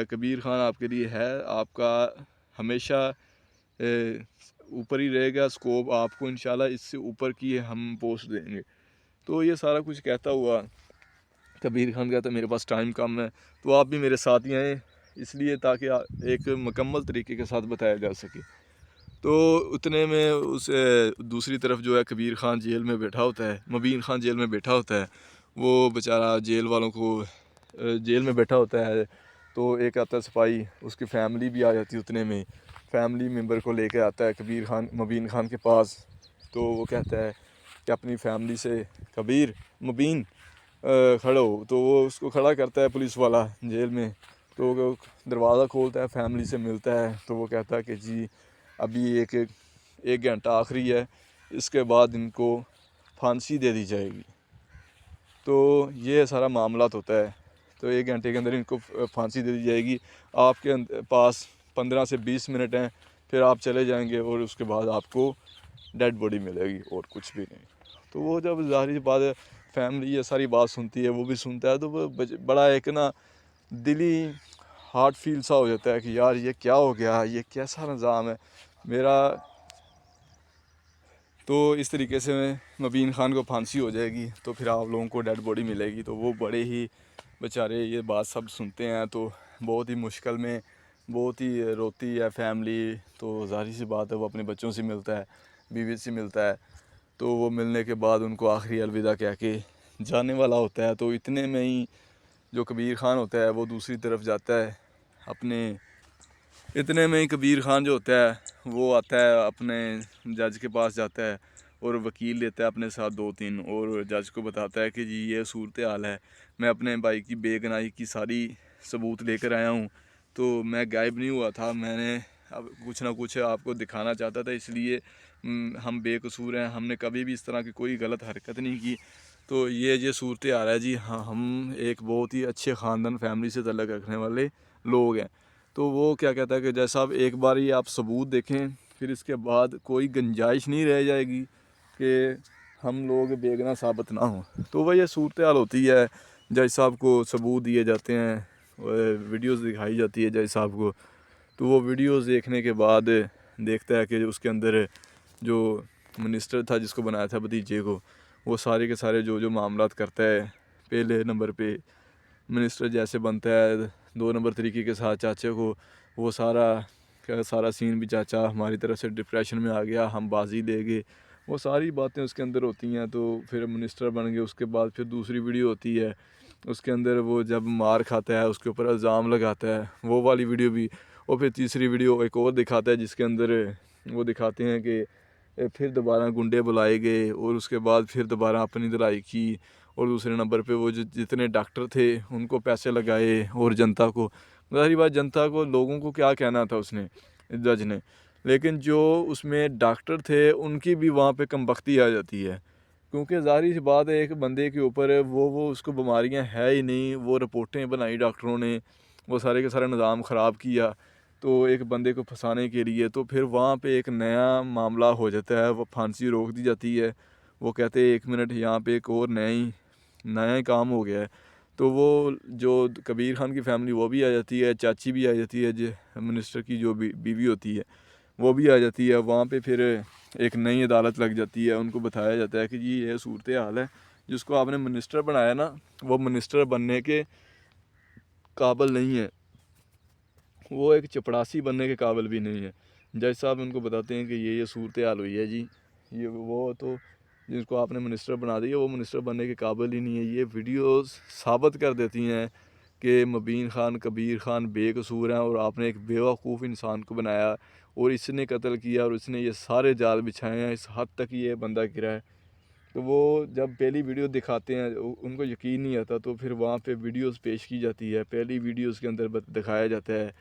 कबीर खान आपके लिए है, आपका हमेशा ऊपर ही रहेगा स्कोप, आपको इंशाल्लाह इससे ऊपर की हम पोस्ट देंगे। तो ये सारा कुछ कहता हुआ कबीर खान कहता है मेरे पास टाइम कम है, तो आप भी मेरे साथ ही आएँ, इसलिए ताकि एक मुकम्मल तरीके के साथ बताया जा सके। तो उतने में उस दूसरी तरफ जो है कबीर खान जेल में बैठा होता है, मबीन खान जेल में बैठा होता है। वो बेचारा जेल वालों को जेल में बैठा होता है। तो एक आता है सिपाही, उसकी फैमिली भी आ जाती है उतने में, फैमिली मेम्बर को लेके आता है कबीर खान मबीन खान के पास। तो वो कहता है कि अपनी फैमिली से कबीर मबीन खड़ो। तो वो उसको खड़ा करता है पुलिस वाला जेल में। तो वो दरवाज़ा खोलता है, फैमिली से मिलता है। तो वो कहता है कि जी अभी एक घंटा आखिरी है, इसके बाद इनको फांसी दे दी जाएगी। तो ये सारा मामला होता है। तो 1 घंटे के अंदर इनको फांसी दे दी जाएगी। आपके पास 15 से 20 मिनट हैं, फिर आप चले जाएंगे और उसके बाद आपको डेड बॉडी मिलेगी और कुछ भी नहीं। तो वो जब ज़ाहिर बात है फैमिली ये सारी बात सुनती है, वो भी सुनता है, तो वो बड़ा एक ना दिली हार्ट फील सा हो जाता है कि यार ये क्या हो गया, ये कैसा निज़ाम है मेरा। तो इस तरीके से मबीन ख़ान को फांसी हो जाएगी, तो फिर आप लोगों को डेड बॉडी मिलेगी। तो वो बड़े ही बेचारे ये बात सब सुनते हैं, तो बहुत ही मुश्किल में, बहुत ही रोती है फैमिली। तो ज़ाहिर सी बात है वो अपने बच्चों से मिलता है, बीवी से मिलता है। तो वो मिलने के बाद उनको आखिरी अलविदा कह के जाने वाला होता है। तो इतने में ही जो कबीर ख़ान होता है वो दूसरी तरफ जाता है अपने, इतने में ही कबीर ख़ान जो होता है वो आता है अपने जज के पास जाता है और वकील लेता है अपने साथ 2-3, और जज को बताता है कि जी ये सूरत हाल है, मैं अपने भाई की बेगुनाही की सारी सबूत लेकर आया हूँ। तो मैं गायब नहीं हुआ था, मैंने अब कुछ ना कुछ आपको दिखाना चाहता था, इसलिए हम बेकसूर हैं, हमने कभी भी इस तरह की कोई गलत हरकत नहीं की। तो ये सूरत हाल है जी। हाँ, हम एक बहुत ही अच्छे ख़ानदान फैमिली से तल्लक़ रखने वाले लोग हैं। तो वो क्या कहता है कि जैसा आप एक बार ही आप सबूत देखें, फिर इसके बाद कोई गुंजाइश नहीं रह जाएगी कि हम लोग बेगुनाह साबित ना हों। तो वह ये सूरत हाल होती है। जज साहब को सबूत दिए जाते हैं, वीडियोज़ दिखाई जाती है जज साहब को, तो वो वीडियोज़ देखने के बाद देखता है कि उसके अंदर जो मिनिस्टर था जिसको बनाया था भतीजे को, वो सारे के सारे जो मामलात करता है, पहले नंबर पे मिनिस्टर जैसे बनता है, 2 नंबर तरीके के साथ चाचे को वो सारा सीन भी चाचा हमारी तरफ से डिप्रेशन में आ गया, हम बाजी ले गए, वो सारी बातें उसके अंदर होती हैं। तो फिर मिनिस्टर बन गए। उसके बाद फिर दूसरी वीडियो होती है, उसके अंदर वो जब मार खाता है उसके ऊपर इल्ज़ाम लगाता है, वो वाली वीडियो भी। और फिर तीसरी वीडियो एक और दिखाता है जिसके अंदर वो दिखाते हैं कि फिर दोबारा गुंडे बुलाए गए और उसके बाद फिर दोबारा अपनी धुलाई की। और दूसरे नंबर पे वो जितने डॉक्टर थे उनको पैसे लगाए, और जनता को, सारी बात जनता को, लोगों को क्या कहना था उसने, जज ने। लेकिन जो उसमें डॉक्टर थे उनकी भी वहाँ पे कमबख्ती आ जाती है, क्योंकि ज़ाहिर सी बात है एक बंदे के ऊपर वो उसको बीमारियाँ है ही नहीं, वो रिपोर्टें बनाई डॉक्टरों ने, वो सारे के सारा निज़ाम ख़राब किया तो एक बंदे को फंसाने के लिए। तो फिर वहाँ पे एक नया मामला हो जाता है, वो फांसी रोक दी जाती है। वो कहते हैं 1 मिनट, यहाँ पे एक और नया ही काम हो गया है। तो वो जो कबीर खान की फैमिली वो भी आ जाती है, चाची भी आ जाती है, जो मिनिस्टर की जो बीवी होती है वो भी आ जाती है। वहाँ पे फिर एक नई अदालत लग जाती है। उनको बताया जाता है कि जी ये सूरत हाल है, जिसको आपने मिनिस्टर बनाया ना, वो मिनिस्टर बनने के काबिल नहीं है, वो एक चपड़ासी बनने के काबिल भी नहीं है। जज साहब उनको बताते हैं कि ये सूरत हाल हुई है जी, ये वो तो जिसको आपने मिनिस्टर बना दिया वो मिनिस्टर बनने के काबिल ही नहीं है। ये वीडियोस साबित कर देती हैं कि मुबीन ख़ान, कबीर ख़ान बेकसूर हैं और आपने एक बेवकूफ़ इंसान को बनाया और इसने कत्ल किया और इसने ये सारे जाल बिछाए हैं, इस हद तक ये बंदा गिरा है। तो वो जब पहली वीडियो दिखाते हैं उनको यकीन नहीं आता, तो फिर वहाँ पे वीडियोस पेश की जाती है। पहली वीडियोस के अंदर दिखाया जाता है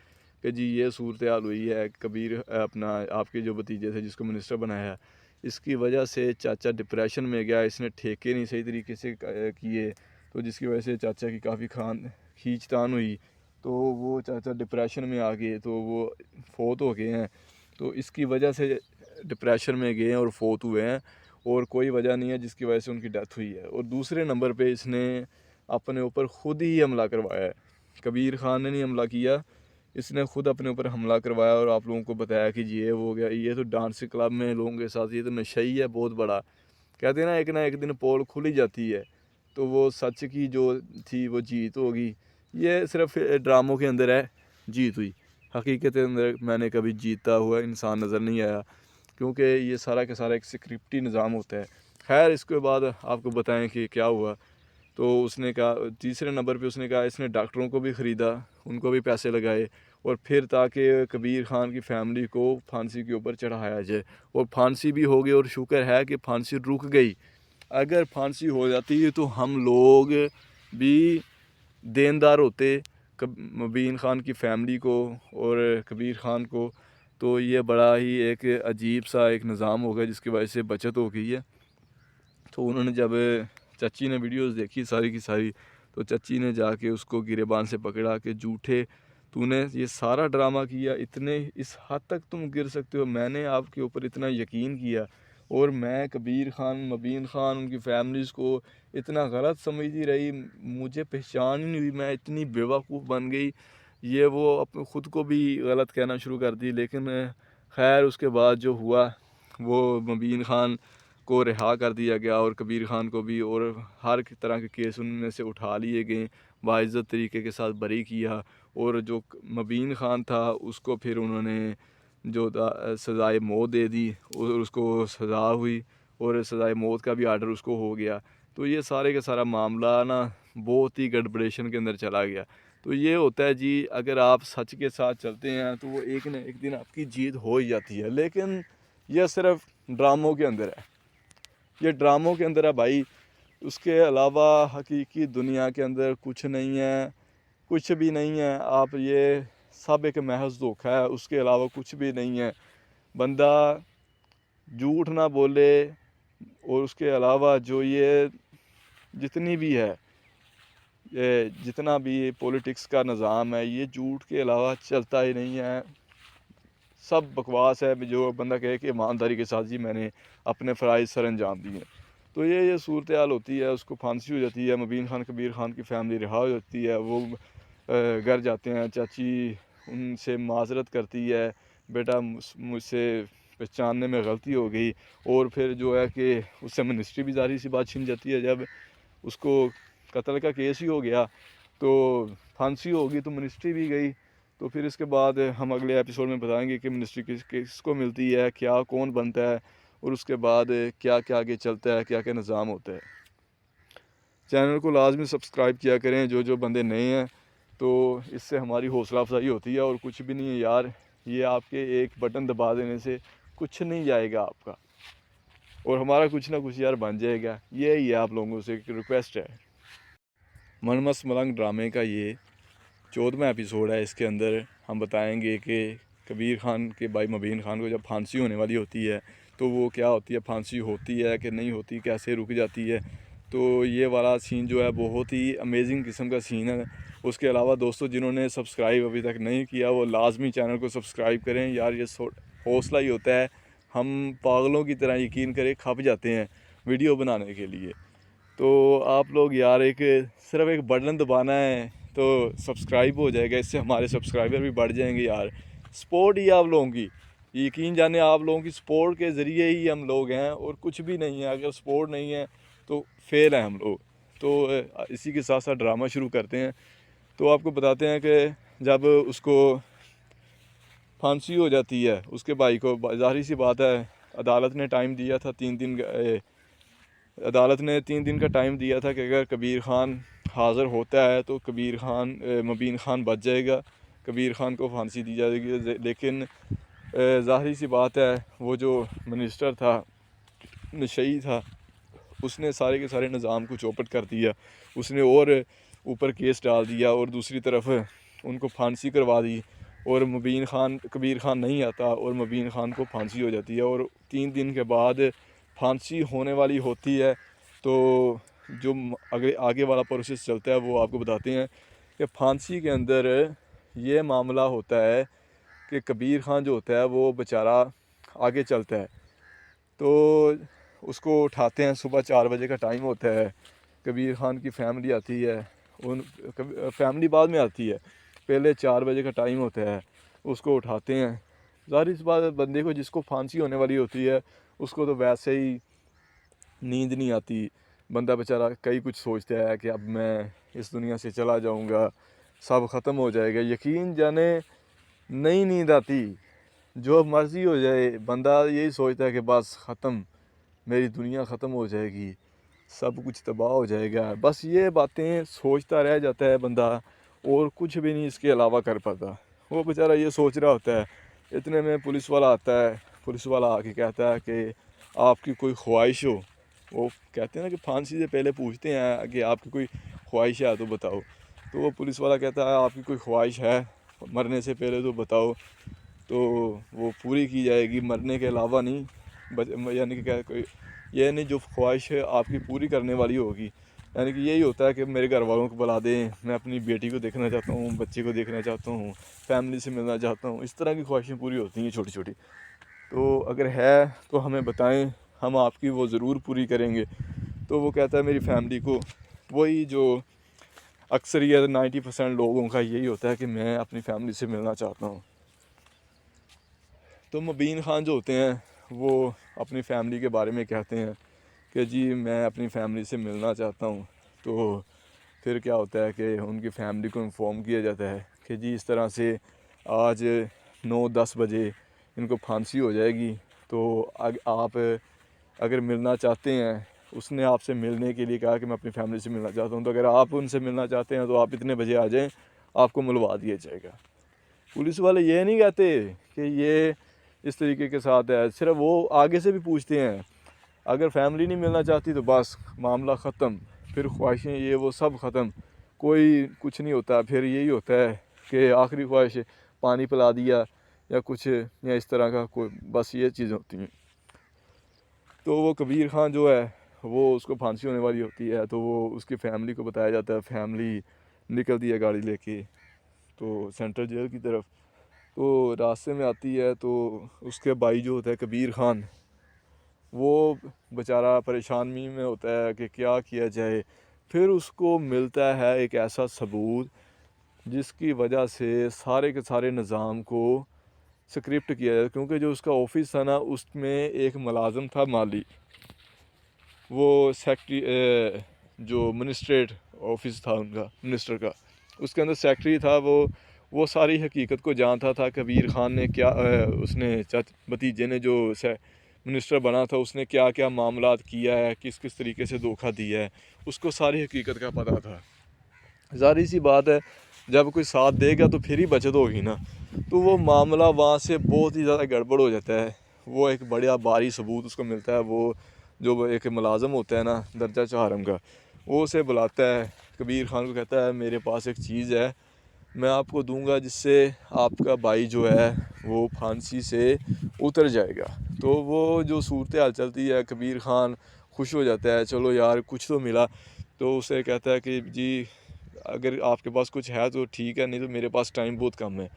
कि जी ये सूरत हाल हुई है, कबीर अपना आपके जो भतीजे थे जिसको मिनिस्टर बनाया, इसकी वजह से चाचा डिप्रेशन में गया, इसने ठेके नहीं सही तरीके से किए, तो जिसकी वजह से चाचा की काफ़ी खींचतान हुई, तो वो चाचा डिप्रेशन में आ गए, तो वो फोत हो गए हैं। तो इसकी वजह से डिप्रेशन में गए और फोत हुए हैं, और कोई वजह नहीं है जिसकी वजह से उनकी डेथ हुई है। और दूसरे नंबर पे इसने अपने ऊपर ख़ुद ही हमला करवाया है। कबीर ख़ान ने नहीं हमला किया, इसने ख़ुद अपने ऊपर हमला करवाया और आप लोगों को बताया कि ये वो हो गया, ये तो डांस क्लब में लोगों के साथ, ये तो नशा ही है बहुत बड़ा। कहते हैं ना एक दिन पोल खुल ही जाती है, तो वो सच की जो थी वो जीत होगी। ये सिर्फ ड्रामों के अंदर है जीत हुई, हकीकत के अंदर मैंने कभी जीता हुआ इंसान नज़र नहीं आया, क्योंकि ये सारा का सारा एक स्क्रिप्टी निज़ाम होता है। खैर इसके बाद आपको बताएं कि क्या हुआ। तो उसने कहा, तीसरे नंबर पे उसने कहा इसने डॉक्टरों को भी ख़रीदा, उनको भी पैसे लगाए, और फिर ताकि कबीर ख़ान की फैमिली को फांसी के ऊपर चढ़ाया जाए। और फांसी भी हो गई, और शुक्र है कि फांसी रुक गई। अगर फांसी हो जाती तो हम लोग भी देनदार होते मुबीन ख़ान की फैमिली को और कबीर ख़ान को। तो ये बड़ा ही एक अजीब सा एक निज़ाम हो गया जिसकी वजह से बचत हो गई है। तो उन्होंने जब चाची ने वीडियोस देखी सारी की सारी, तो चाची ने जाके उसको गिरेबान से पकड़ा कि झूठे तूने ये सारा ड्रामा किया, इतने इस हद तक तुम गिर सकते हो, मैंने आपके ऊपर इतना यकीन किया, और मैं कबीर ख़ान, मुबीन ख़ान, उनकी फैमिलीज़ को इतना गलत समझती रही, मुझे पहचान ही नहीं हुई, मैं इतनी बेवकूफ़ बन गई। ये वो अपने ख़ुद को भी गलत कहना शुरू कर दी। लेकिन खैर उसके बाद जो हुआ, वो मुबीन ख़ान को रिहा कर दिया गया और कबीर ख़ान को भी, और हर तरह के केस उनमें से उठा लिए गए, बाइज़्ज़त तरीके के साथ बरी किया। और जो मुबीन ख़ान था उसको फिर उन्होंने जो सज़ाए मौत दे दी, और उसको सज़ा हुई, और सज़ाए मौत का भी आर्डर उसको हो गया। तो ये सारे का सारा मामला ना बहुत ही गड़बड़ेशन के अंदर चला गया। तो ये होता है जी, अगर आप सच के साथ चलते हैं तो वो एक न एक दिन आपकी जीत हो ही जाती है। लेकिन यह सिर्फ ड्रामों के अंदर है, ये ड्रामों के अंदर है भाई, उसके अलावा हकीकी दुनिया के अंदर कुछ नहीं है, कुछ भी नहीं है। आप ये सब एक महज धोखा है, उसके अलावा कुछ भी नहीं है। बंदा झूठ ना बोले, और उसके अलावा जो ये जितनी भी है, ये जितना भी ये पॉलिटिक्स का निज़ाम है, ये झूठ के अलावा चलता ही नहीं है। सब बकवास है। जो बंदा कहे कि ईमानदारी के साथ जी मैंने अपने फ़राइज़ सर अंजाम दिए, तो ये सूरत हाल होती है। उसको फांसी हो जाती है। मुबीन खान, कबीर खान की फ़ैमिली रिहा हो जाती है। वो घर जाते हैं, चाची उनसे माज़रत करती है, बेटा मुझसे पहचानने में गलती हो गई। और फिर जो है कि उससे मिनिस्ट्री भी ज़ाहिर सी बात छिन जाती है। जब उसको कत्ल का केस ही हो गया तो फांसी होगी, तो मिनिस्ट्री भी गई। तो फिर इसके बाद हम अगले एपिसोड में बताएंगे कि मिनिस्ट्री किसको मिलती है, क्या कौन बनता है, और उसके बाद क्या क्या आगे चलता है, क्या क्या निज़ाम होता है। चैनल को लाजमी सब्सक्राइब किया करें जो बंदे नए हैं, तो इससे हमारी हौसला अफजाई होती है। और कुछ भी नहीं है यार, ये आपके एक बटन दबा देने से कुछ नहीं जाएगा आपका, और हमारा कुछ ना कुछ यार बन जाएगा। ये ही आप लोगों से एक रिक्वेस्ट है। मनमस मलंग ड्रामे का ये 14वां एपिसोड है। इसके अंदर हम बताएंगे कि कबीर खान के भाई मुबीन खान को जब फांसी होने वाली होती है, तो वो क्या होती है, फांसी होती है कि नहीं होती, कैसे रुक जाती है। तो ये वाला सीन जो है बहुत ही अमेजिंग किस्म का सीन है। उसके अलावा दोस्तों, जिन्होंने सब्सक्राइब अभी तक नहीं किया, वो लाजमी चैनल को सब्सक्राइब करें यार। ये हौसला ही होता है। हम पागलों की तरह यकीन करें खप जाते हैं वीडियो बनाने के लिए। तो आप लोग यार सिर्फ एक बटन दबाना है तो सब्सक्राइब हो जाएगा। इससे हमारे सब्सक्राइबर भी बढ़ जाएंगे यार। सपोर्ट ही आप लोगों की, यकीन जाने आप लोगों की सपोर्ट के ज़रिए ही हम लोग हैं, और कुछ भी नहीं है। अगर सपोर्ट नहीं है तो फेल हैं हम लोग। तो इसी के साथ साथ ड्रामा शुरू करते हैं। तो आपको बताते हैं कि जब उसको फांसी हो जाती है उसके भाई को, ज़ाहिर सी बात है, अदालत ने टाइम दिया था 3 दिन अदालत ने 3 दिन का टाइम दिया था कि अगर कबीर खान हाज़िर होता है तो कबीर खान मुबीन खान बच जाएगा, कबीर खान को फांसी दी जाएगी। लेकिन ज़ाहिर सी बात है, वो जो मिनिस्टर था, नशई था, उसने सारे के सारे निज़ाम को चौपट कर दिया। उसने और ऊपर केस डाल दिया, और दूसरी तरफ उनको फांसी करवा दी। और कबीर खान नहीं आता, और मुबीन खान को फांसी हो जाती है। और 3 दिन के बाद फांसी होने वाली होती है। तो जो आगे वाला प्रोसेस चलता है वो आपको बताते हैं कि फांसी के अंदर ये मामला होता है कि कबीर खान जो होता है वो बेचारा आगे चलता है। तो उसको उठाते हैं, सुबह 4 बजे का टाइम होता है। कबीर खान की फैमिली आती है, फैमिली बाद में आती है, पहले 4 बजे का टाइम होता है। उसको उठाते हैं। ज़ाहिर सी बात है, बंदे को जिसको फांसी होने वाली होती है उसको तो वैसे ही नींद नहीं आती। बंदा बेचारा कई कुछ सोचता है कि अब मैं इस दुनिया से चला जाऊंगा, सब ख़त्म हो जाएगा। यकीन जाने नहीं नींद आती। जो मर्ज़ी हो जाए, बंदा यही सोचता है कि बस ख़त्म, मेरी दुनिया ख़त्म हो जाएगी, सब कुछ तबाह हो जाएगा। बस ये बातें सोचता रह जाता है बंदा, और कुछ भी नहीं इसके अलावा कर पाता। वो बेचारा ये सोच रहा होता है। इतने में पुलिस वाला आता है। पुलिस वाला आके कहता है कि आपकी कोई ख्वाहिश हो। वो कहते हैं ना कि फांसी से पहले पूछते हैं कि आपकी कोई ख्वाहिश है तो बताओ। तो वो पुलिस वाला कहता है आपकी कोई ख्वाहिश है मरने से पहले तो बताओ, तो वो पूरी की जाएगी, मरने के अलावा नहीं। यानी कि क्या, कोई ये नहीं जो ख्वाहिश है आपकी पूरी करने वाली होगी। यानी कि यही होता है कि मेरे घर वालों को बुला दें, मैं अपनी बेटी को देखना चाहता हूँ, बच्चे को देखना चाहता हूँ, फैमिली से मिलना चाहता हूँ। इस तरह की ख्वाहिशें पूरी होती हैं छोटी छोटी। तो अगर है तो हमें बताएं, हम आपकी वो ज़रूर पूरी करेंगे। तो वो कहता है मेरी फैमिली को, वही जो अक्सरियत 90% लोगों का यही होता है कि मैं अपनी फैमिली से मिलना चाहता हूँ। तो मुबीन खान जो होते हैं वो अपनी फ़ैमिली के बारे में कहते हैं कि जी मैं अपनी फ़ैमिली से मिलना चाहता हूँ। तो फिर क्या होता है कि उनकी फ़ैमिली को इन्फॉर्म किया जाता है कि जी इस तरह से आज 9-10 बजे इनको फांसी हो जाएगी। तो आप अगर मिलना चाहते हैं, उसने आपसे मिलने के लिए कहा कि मैं अपनी फ़ैमिली से मिलना चाहता हूँ, तो अगर आप उनसे मिलना चाहते हैं तो आप इतने बजे आ जाएं, आपको मिलवा दिया जाएगा। पुलिस वाले ये नहीं कहते कि ये इस तरीके के साथ है, सिर्फ वो आगे से भी पूछते हैं। अगर फैमिली नहीं मिलना चाहती तो बस मामला ख़त्म, फिर ख्वाहिशें ये वो सब ख़त्म, कोई कुछ नहीं होता। फिर यही होता है कि आखिरी ख्वाहिश पानी पिला दिया या कुछ या इस तरह का कोई, बस ये चीज़ें होती हैं। तो वो कबीर खान जो है वो उसको फांसी होने वाली होती है, तो वो उसकी फैमिली को बताया जाता है। फैमिली निकलती है गाड़ी लेके तो सेंट्रल जेल की तरफ। तो रास्ते में आती है तो उसके भाई जो होता है कबीर खान, वो बेचारा परेशानी में होता है कि क्या किया जाए। फिर उसको मिलता है एक ऐसा सबूत जिसकी वजह से सारे के सारे निज़ाम को स्क्रिप्ट किया जाए, क्योंकि जो उसका ऑफिस था ना उसमें एक मुलाजिम था माली, वो सेक्रेटरी जो मिनिस्ट्रेट ऑफिस था उनका मिनिस्टर का, उसके अंदर सेक्रेटरी था। वो सारी हकीकत को जानता था कबीर खान ने क्या उसने भतीजे ने जो मिनिस्टर बना था उसने क्या क्या मामलात किया है, किस किस तरीके से धोखा दिया है, उसको सारी हकीकत का पता था। ज़ाहिर सी बात है जब कोई साथ देगा तो फिर ही बचत होगी ना। तो वो मामला वहाँ से बहुत ही ज़्यादा गड़बड़ हो जाता है। वो एक बढ़िया भारी सबूत उसको मिलता है। वो जो एक मुलाज़म होता है ना दर्जा चारम का, वो उसे बुलाता है कबीर खान को, कहता है मेरे पास एक चीज़ है मैं आपको दूंगा जिससे आपका भाई जो है वो फांसी से उतर जाएगा। तो वो जो सूरत हाल चलती है, कबीर खान खुश हो जाता है, चलो यार कुछ तो मिला। तो उसे कहता है कि जी अगर आपके पास कुछ है तो ठीक है, नहीं तो मेरे पास टाइम बहुत कम है।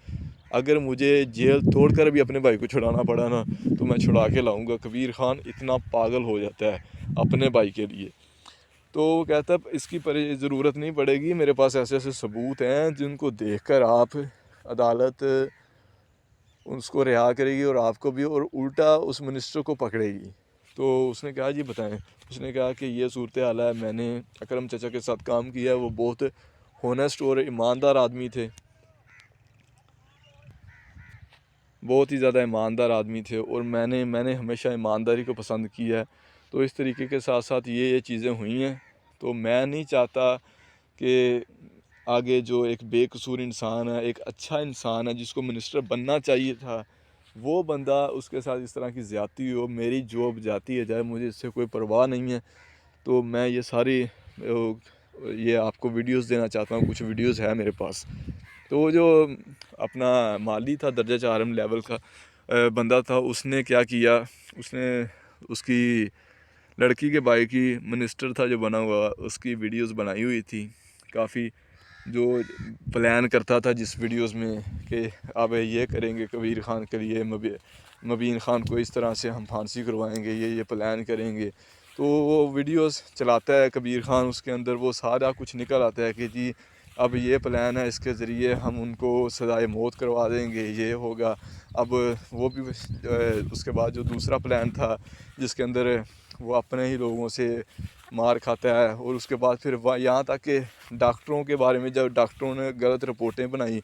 अगर मुझे जेल तोड़कर भी अपने भाई को छुड़ाना पड़ा ना तो मैं छुड़ा के लाऊंगा। कबीर खान इतना पागल हो जाता है अपने भाई के लिए। तो वो कहता है इसकी ज़रूरत नहीं पड़ेगी, मेरे पास ऐसे ऐसे सबूत हैं जिनको देखकर आप अदालत उसको रिहा करेगी और आपको भी, और उल्टा उस मिनिस्टर को पकड़ेगी। तो उसने कहा जी बताएं। उसने कहा कि ये सूरत हाल है, मैंने अकरम चाचा के साथ काम किया है, वो बहुत होनेस्ट और ईमानदार आदमी थे, बहुत ही ज़्यादा ईमानदार आदमी थे, और मैंने हमेशा ईमानदारी को पसंद किया है। तो इस तरीके के साथ साथ ये चीज़ें हुई हैं। तो मैं नहीं चाहता कि आगे जो एक बेकसूर इंसान है, एक अच्छा इंसान है जिसको मिनिस्टर बनना चाहिए था, वो बंदा उसके साथ इस तरह की ज़्यादती हो। मेरी जॉब जाती है जाए, मुझे इससे कोई परवाह नहीं है। तो मैं ये सारी ये आपको वीडियोस देना चाहता हूँ। कुछ वीडियोस है मेरे पास। तो वो जो अपना माली था दर्जा चारम लेवल का बंदा था, उसने क्या किया, उसने उसकी लड़की के भाई की मिनिस्टर था जो बना हुआ, उसकी वीडियोस बनाई हुई थी काफ़ी, जो प्लान करता था जिस वीडियोस में कि अब ये करेंगे कबीर खान के लिए, मबीन खान को इस तरह से हम फांसी करवाएंगे, ये प्लान करेंगे। तो वो वीडियोस चलाता है कबीर खान, उसके अंदर वो सारा कुछ निकल आता है कि जी अब ये प्लान है, इसके ज़रिए हम उनको सज़ाए मौत करवा देंगे, ये होगा। अब वो भी उसके बाद जो दूसरा प्लान था जिसके अंदर वो अपने ही लोगों से मार खाता है, और उसके बाद फिर यहाँ तक कि डॉक्टरों के बारे में जब डॉक्टरों ने गलत रिपोर्टें बनाई,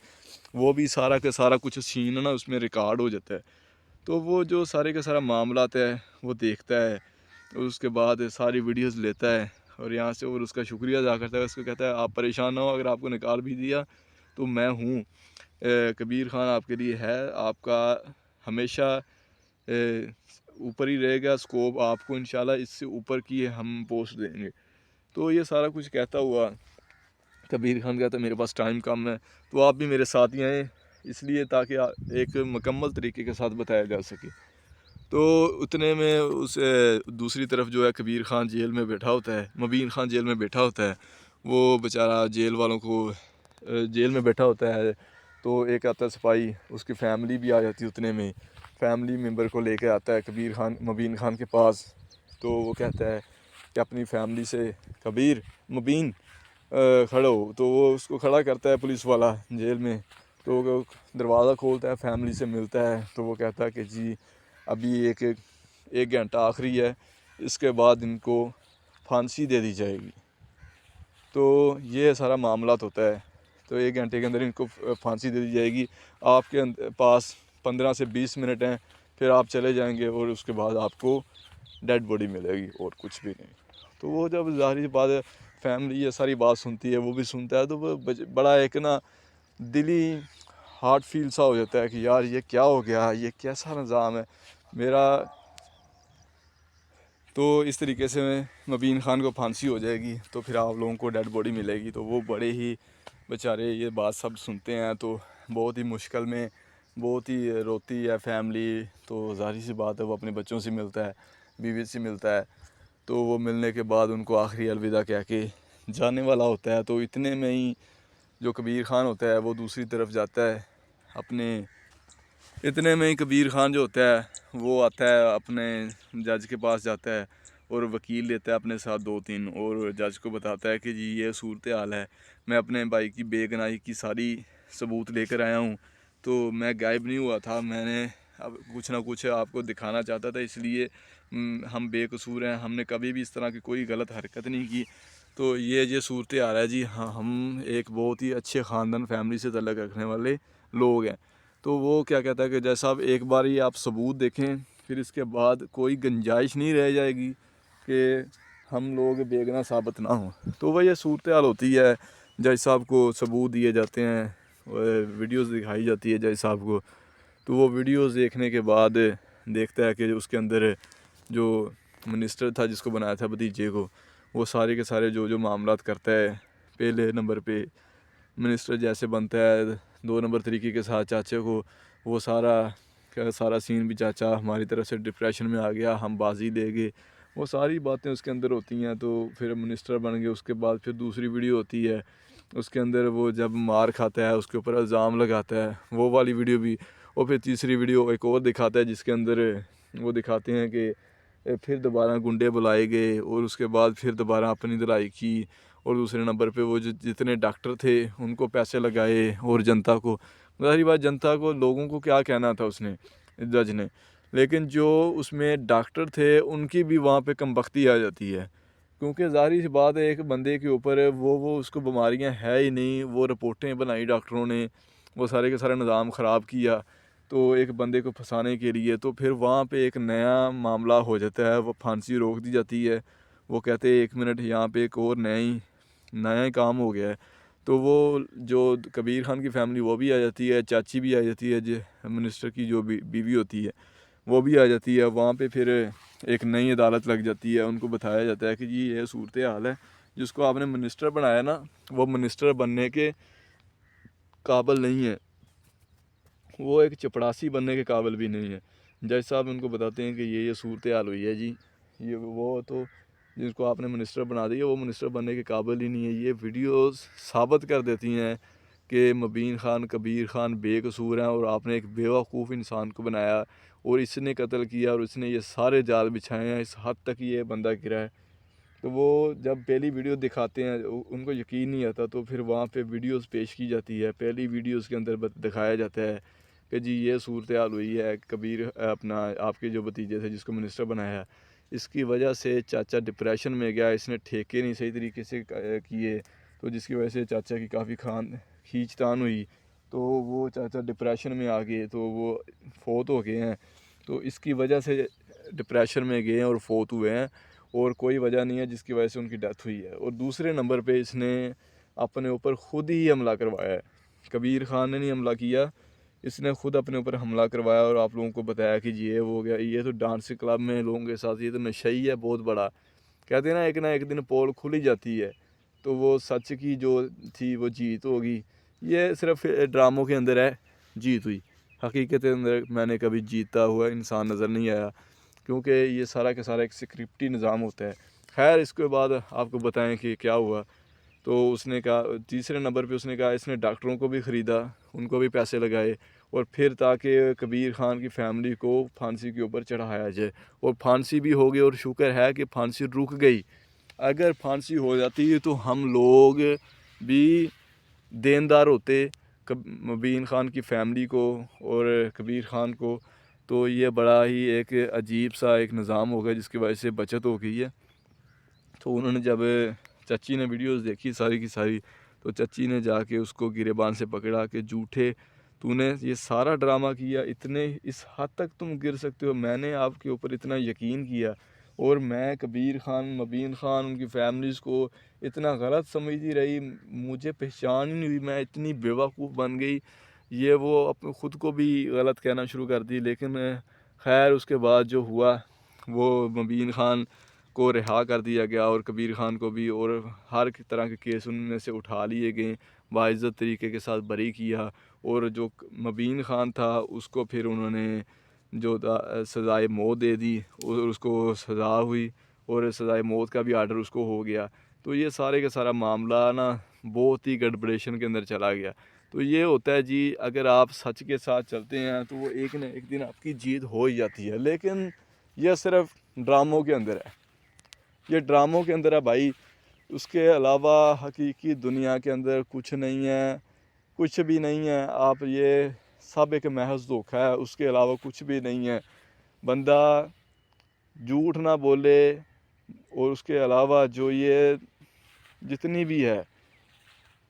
वो भी सारा का सारा कुछ सीन ना उसमें रिकॉर्ड हो जाता है। तो वो जो सारे का सारा मामला है वो देखता है, और उसके बाद सारी वीडियोस लेता है और यहाँ से और उसका शुक्रिया अदा करता है। उसको कहता है आप परेशान ना हो, अगर आपको निकाल भी दिया तो मैं हूँ, कबीर खान आपके लिए है, आपका हमेशा ऊपर ही रहेगा स्कोप, आपको इंशाल्लाह इससे ऊपर की हम पोस्ट देंगे। तो ये सारा कुछ कहता हुआ कबीर खान कहता मेरे पास टाइम कम है, तो आप भी मेरे साथ ही आएँ, इसलिए ताकि एक मुकम्मल तरीके के साथ बताया जा सके। तो उतने में उस दूसरी तरफ जो है कबीर खान जेल में बैठा होता है, मबीन खान जेल में बैठा होता है। वो बेचारा जेल वालों को जेल में बैठा होता है। तो एक आता है सिपाही, उसकी फैमिली भी आ जाती है उतने में, फैमिली मेम्बर को लेके आता है कबीर खान मबीन खान के पास। तो वो कहता है कि अपनी फैमिली से कबीर मबीन खड़ो। तो वो उसको खड़ा करता है पुलिस वाला जेल में। तो वो दरवाज़ा खोलता है, फैमिली से मिलता है। तो वो कहता है कि जी अभी एक घंटा आखिरी है, इसके बाद इनको फांसी दे दी जाएगी। तो ये सारा मामला होता है। तो एक घंटे के अंदर इनको फांसी दे दी जाएगी। आपके पास 15 से 20 मिनट हैं, फिर आप चले जाएंगे और उसके बाद आपको डेड बॉडी मिलेगी और कुछ भी नहीं। तो वो जब ज़ाहिर बात है फैमिली ये सारी बात सुनती है, वो भी सुनता है, तो वो बड़ा एक ना दिली हार्ट फील सा हो जाता है कि यार ये क्या हो गया, ये कैसा निज़ाम है मेरा। तो इस तरीके से मबीन खान को फांसी हो जाएगी, तो फिर आप लोगों को डेड बॉडी मिलेगी। तो वो बड़े ही बेचारे ये बात सब सुनते हैं, तो बहुत ही मुश्किल में, बहुत ही रोती है फैमिली। तो ज़ाहिर सी बात है वो अपने बच्चों से मिलता है, बीवी से मिलता है। तो वो मिलने के बाद उनको आखिरी अलविदा कह के जाने वाला होता है। तो इतने में ही जो कबीर ख़ान होता है वो दूसरी तरफ जाता है अपने, इतने में ही कबीर ख़ान जो होता है वो आता है अपने जज के पास जाता है और वकील लेता है अपने साथ 2-3 और जज को बताता है कि जी ये सूरत हाल है, मैं अपने भाई की बेगुनाही की सारी सबूत लेकर आया हूँ, तो मैं गायब नहीं हुआ था, मैंने अब कुछ ना कुछ आपको दिखाना चाहता था, इसलिए हम बेकसूर हैं, हमने कभी भी इस तरह की कोई गलत हरकत नहीं की। तो ये सूरत हाल है जी। हाँ, हम एक बहुत ही अच्छे ख़ानदान फैमिली से तल्लक़ रखने वाले लोग हैं। तो वो क्या कहता है कि जैसा आप एक बार ही आप सबूत देखें, फिर इसके बाद कोई गुंजाइश नहीं रह जाएगी कि हम लोग बेगुनाह साबित ना हों। तो वह ये सूरत हाल होती है। जज साहब को सबूत दिए जाते हैं, वीडियोस दिखाई जाती है जज साहब को, तो वो वीडियोस देखने के बाद देखता है कि उसके अंदर जो मिनिस्टर था जिसको बनाया था भतीजे को, वो सारे के सारे जो मामलात करता है, पहले नंबर पे मिनिस्टर जैसे बनता है, 2 नंबर तरीके के साथ चाचे को वो सारा सीन भी चाचा हमारी तरफ से डिप्रेशन में आ गया, हम बाजी ले गए, वो सारी बातें उसके अंदर होती हैं। तो फिर मिनिस्टर बन गए। उसके बाद फिर दूसरी वीडियो होती है, उसके अंदर वो जब मार खाता है उसके ऊपर इल्ज़ाम लगाता है, वो वाली वीडियो भी। और फिर तीसरी वीडियो एक और दिखाता है जिसके अंदर वो दिखाते हैं कि फिर दोबारा गुंडे बुलाए गए और उसके बाद फिर दोबारा अपनी धुलाई की। और दूसरे नंबर पे वो जितने डॉक्टर थे उनको पैसे लगाए और जनता को, सारी बात जनता को, लोगों को क्या कहना था उसने, जज ने, लेकिन जो उसमें डॉक्टर थे उनकी भी वहाँ पे कमबख्ती आ जाती है, क्योंकि ज़ाहिर सी बात है एक बंदे के ऊपर वो उसको बीमारियाँ है ही नहीं, वो रिपोर्टें बनाई डॉक्टरों ने, वो सारे के सारा निज़ाम ख़राब किया तो एक बंदे को फंसाने के लिए। तो फिर वहाँ पे एक नया मामला हो जाता है, वो फांसी रोक दी जाती है। वो कहते हैं 1 मिनट, यहाँ पे एक और नया ही काम हो गया है। तो वो जो कबीर ख़ान की फैमिली वो भी आ जाती है, चाची भी आ जाती है, जो मिनिस्टर की जो बीवी होती है वो भी आ जाती है। वहाँ पे फिर एक नई अदालत लग जाती है, उनको बताया जाता है कि जी ये सूरत हाल है, जिसको आपने मिनिस्टर बनाया ना वो मिनिस्टर बनने के काबिल नहीं है, वो एक चपड़ासी बनने के काबिल भी नहीं है। जज साहब उनको बताते हैं कि ये सूरत हाल हुई है जी, ये वो तो जिसको आपने मिनिस्टर बना दिया वो मिनिस्टर बनने के काबिल ही नहीं है। ये वीडियोस साबित कर देती हैं कि मुबीन ख़ान कबीर ख़ान बेकसूर हैं और आपने एक बेवकूफ़ इंसान को बनाया और इसने कत्ल किया और इसने ये सारे जाल बिछाए हैं, इस हद तक ये बंदा गिरा है। तो वो जब पहली वीडियो दिखाते हैं उनको यकीन नहीं आता, तो फिर वहाँ पे वीडियोस पेश की जाती है। पहली वीडियोस के अंदर दिखाया जाता है कि जी ये सूरत हाल हुई है, कबीर अपना आपके जो भतीजे थे जिसको मिनिस्टर बनाया, इसकी वजह से चाचा डिप्रेशन में गया, इसने ठेके नहीं सही तरीके से किए, तो जिसकी वजह से चाचा की काफ़ी खींचतान हुई, तो वो चाचा डिप्रेशन में आ गए, तो वो फोत हो गए हैं। तो इसकी वजह से डिप्रेशन में गए हैं और फोत हुए हैं, और कोई वजह नहीं है जिसकी वजह से उनकी डेथ हुई है। और दूसरे नंबर पे इसने अपने ऊपर ख़ुद ही हमला करवाया है, कबीर ख़ान ने नहीं हमला किया, इसने ख़ुद अपने ऊपर हमला करवाया और आप लोगों को बताया कि ये वो हो गया, ये तो डांस क्लब में लोगों के साथ, ये तो नशा ही है बहुत बड़ा। कहते हैं ना एक दिन पोल खुल ही जाती है, तो वो सच की जो थी वो जीत होगी। ये सिर्फ ड्रामों के अंदर है जीत हुई, हकीकत के अंदर मैंने कभी जीता हुआ इंसान नज़र नहीं आया, क्योंकि ये सारा का सारा एक स्क्रिप्टी निज़ाम होता है। खैर इसके बाद आपको बताएं कि क्या हुआ। तो उसने कहा तीसरे नंबर पे उसने कहा इसने डॉक्टरों को भी ख़रीदा, उनको भी पैसे लगाए, और फिर ताकि कबीर ख़ान की फैमिली को फांसी के ऊपर चढ़ाया जाए, और फांसी भी हो गई, और शुक्र है कि फांसी रुक गई। अगर फांसी हो जाती तो हम लोग भी देनदार होते मुबीन ख़ान की फैमिली को और कबीर ख़ान को। तो ये बड़ा ही एक अजीब सा एक निज़ाम हो गया जिसकी वजह से बचत हो गई है। तो उन्होंने जब चाची ने वीडियोस देखी सारी की सारी, तो चाची ने जाके उसको गिरेबान से पकड़ा कि झूठे तूने ये सारा ड्रामा किया, इतने इस हद तक तुम गिर सकते हो, मैंने आपके ऊपर इतना यकीन किया, और मैं कबीर ख़ान मुबीन ख़ान उनकी फैमिलीज़ को इतना गलत समझती रही, मुझे पहचान ही नहीं हुई, मैं इतनी बेवकूफ़ बन गई। ये वो अपने ख़ुद को भी गलत कहना शुरू कर दी। लेकिन खैर उसके बाद जो हुआ वो मुबीन ख़ान को रिहा कर दिया गया और कबीर ख़ान को भी, और हर तरह के केस उनमें से उठा लिए गए, बाइज़्ज़त तरीके के साथ बरी किया। और जो मुबीन ख़ान था उसको फिर उन्होंने जो सज़ाए मौत दे दी और उसको सज़ा हुई, और सज़ाए मौत का भी आर्डर उसको हो गया। तो ये सारे का सारा मामला ना बहुत ही गड़बड़ेशन के अंदर चला गया। तो ये होता है जी, अगर आप सच के साथ चलते हैं तो वो एक न एक दिन आपकी जीत हो ही जाती है। लेकिन यह सिर्फ ड्रामों के अंदर है, ये ड्रामों के अंदर है भाई। उसके अलावा हकीकी दुनिया के अंदर कुछ नहीं है, कुछ भी नहीं है। आप ये सब एक महज धोखा है, उसके अलावा कुछ भी नहीं है। बंदा झूठ ना बोले, और उसके अलावा जो ये जितनी भी है,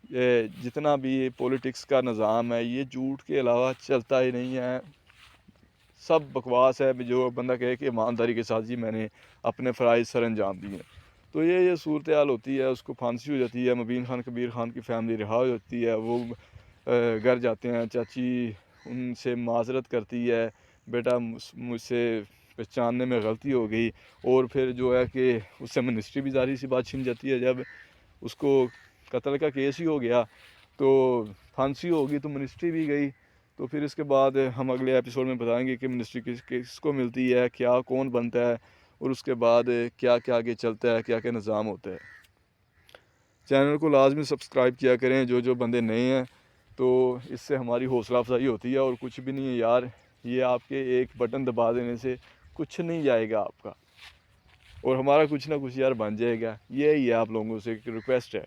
ये जितना भी पॉलिटिक्स का निज़ाम है, ये झूठ के अलावा चलता ही नहीं है। सब बकवास है। जो बंदा कहे कि ईमानदारी के साथ जी मैंने अपने फ़राइज़ सर अंजाम दिए, तो ये सूरत हाल होती है। उसको फांसी हो जाती है। मुबीन खान कबीर खान की फैमिली रिहा हो जाती है। वो घर जाते हैं, चाची उनसे माजरत करती है, बेटा मुझसे पहचानने में गलती हो गई। और फिर जो है कि उससे मिनिस्ट्री भी ज़ाहिर सी बात छीन जाती है। जब उसको कत्ल का केस ही हो गया तो फांसी होगी, तो मिनिस्ट्री भी गई। तो फिर इसके बाद हम अगले एपिसोड में बताएंगे कि मिनिस्ट्री किसको मिलती है, क्या कौन बनता है, और उसके बाद क्या क्या आगे चलता है, क्या क्या निज़ाम होता है। चैनल को लाजमी सब्सक्राइब किया करें जो बंदे नए हैं, तो इससे हमारी हौसला अफजाई होती है। और कुछ भी नहीं है यार, ये आपके एक बटन दबा देने से कुछ नहीं जाएगा आपका, और हमारा कुछ ना कुछ यार बन जाएगा। ये ही है, आप लोगों से एक रिक्वेस्ट है।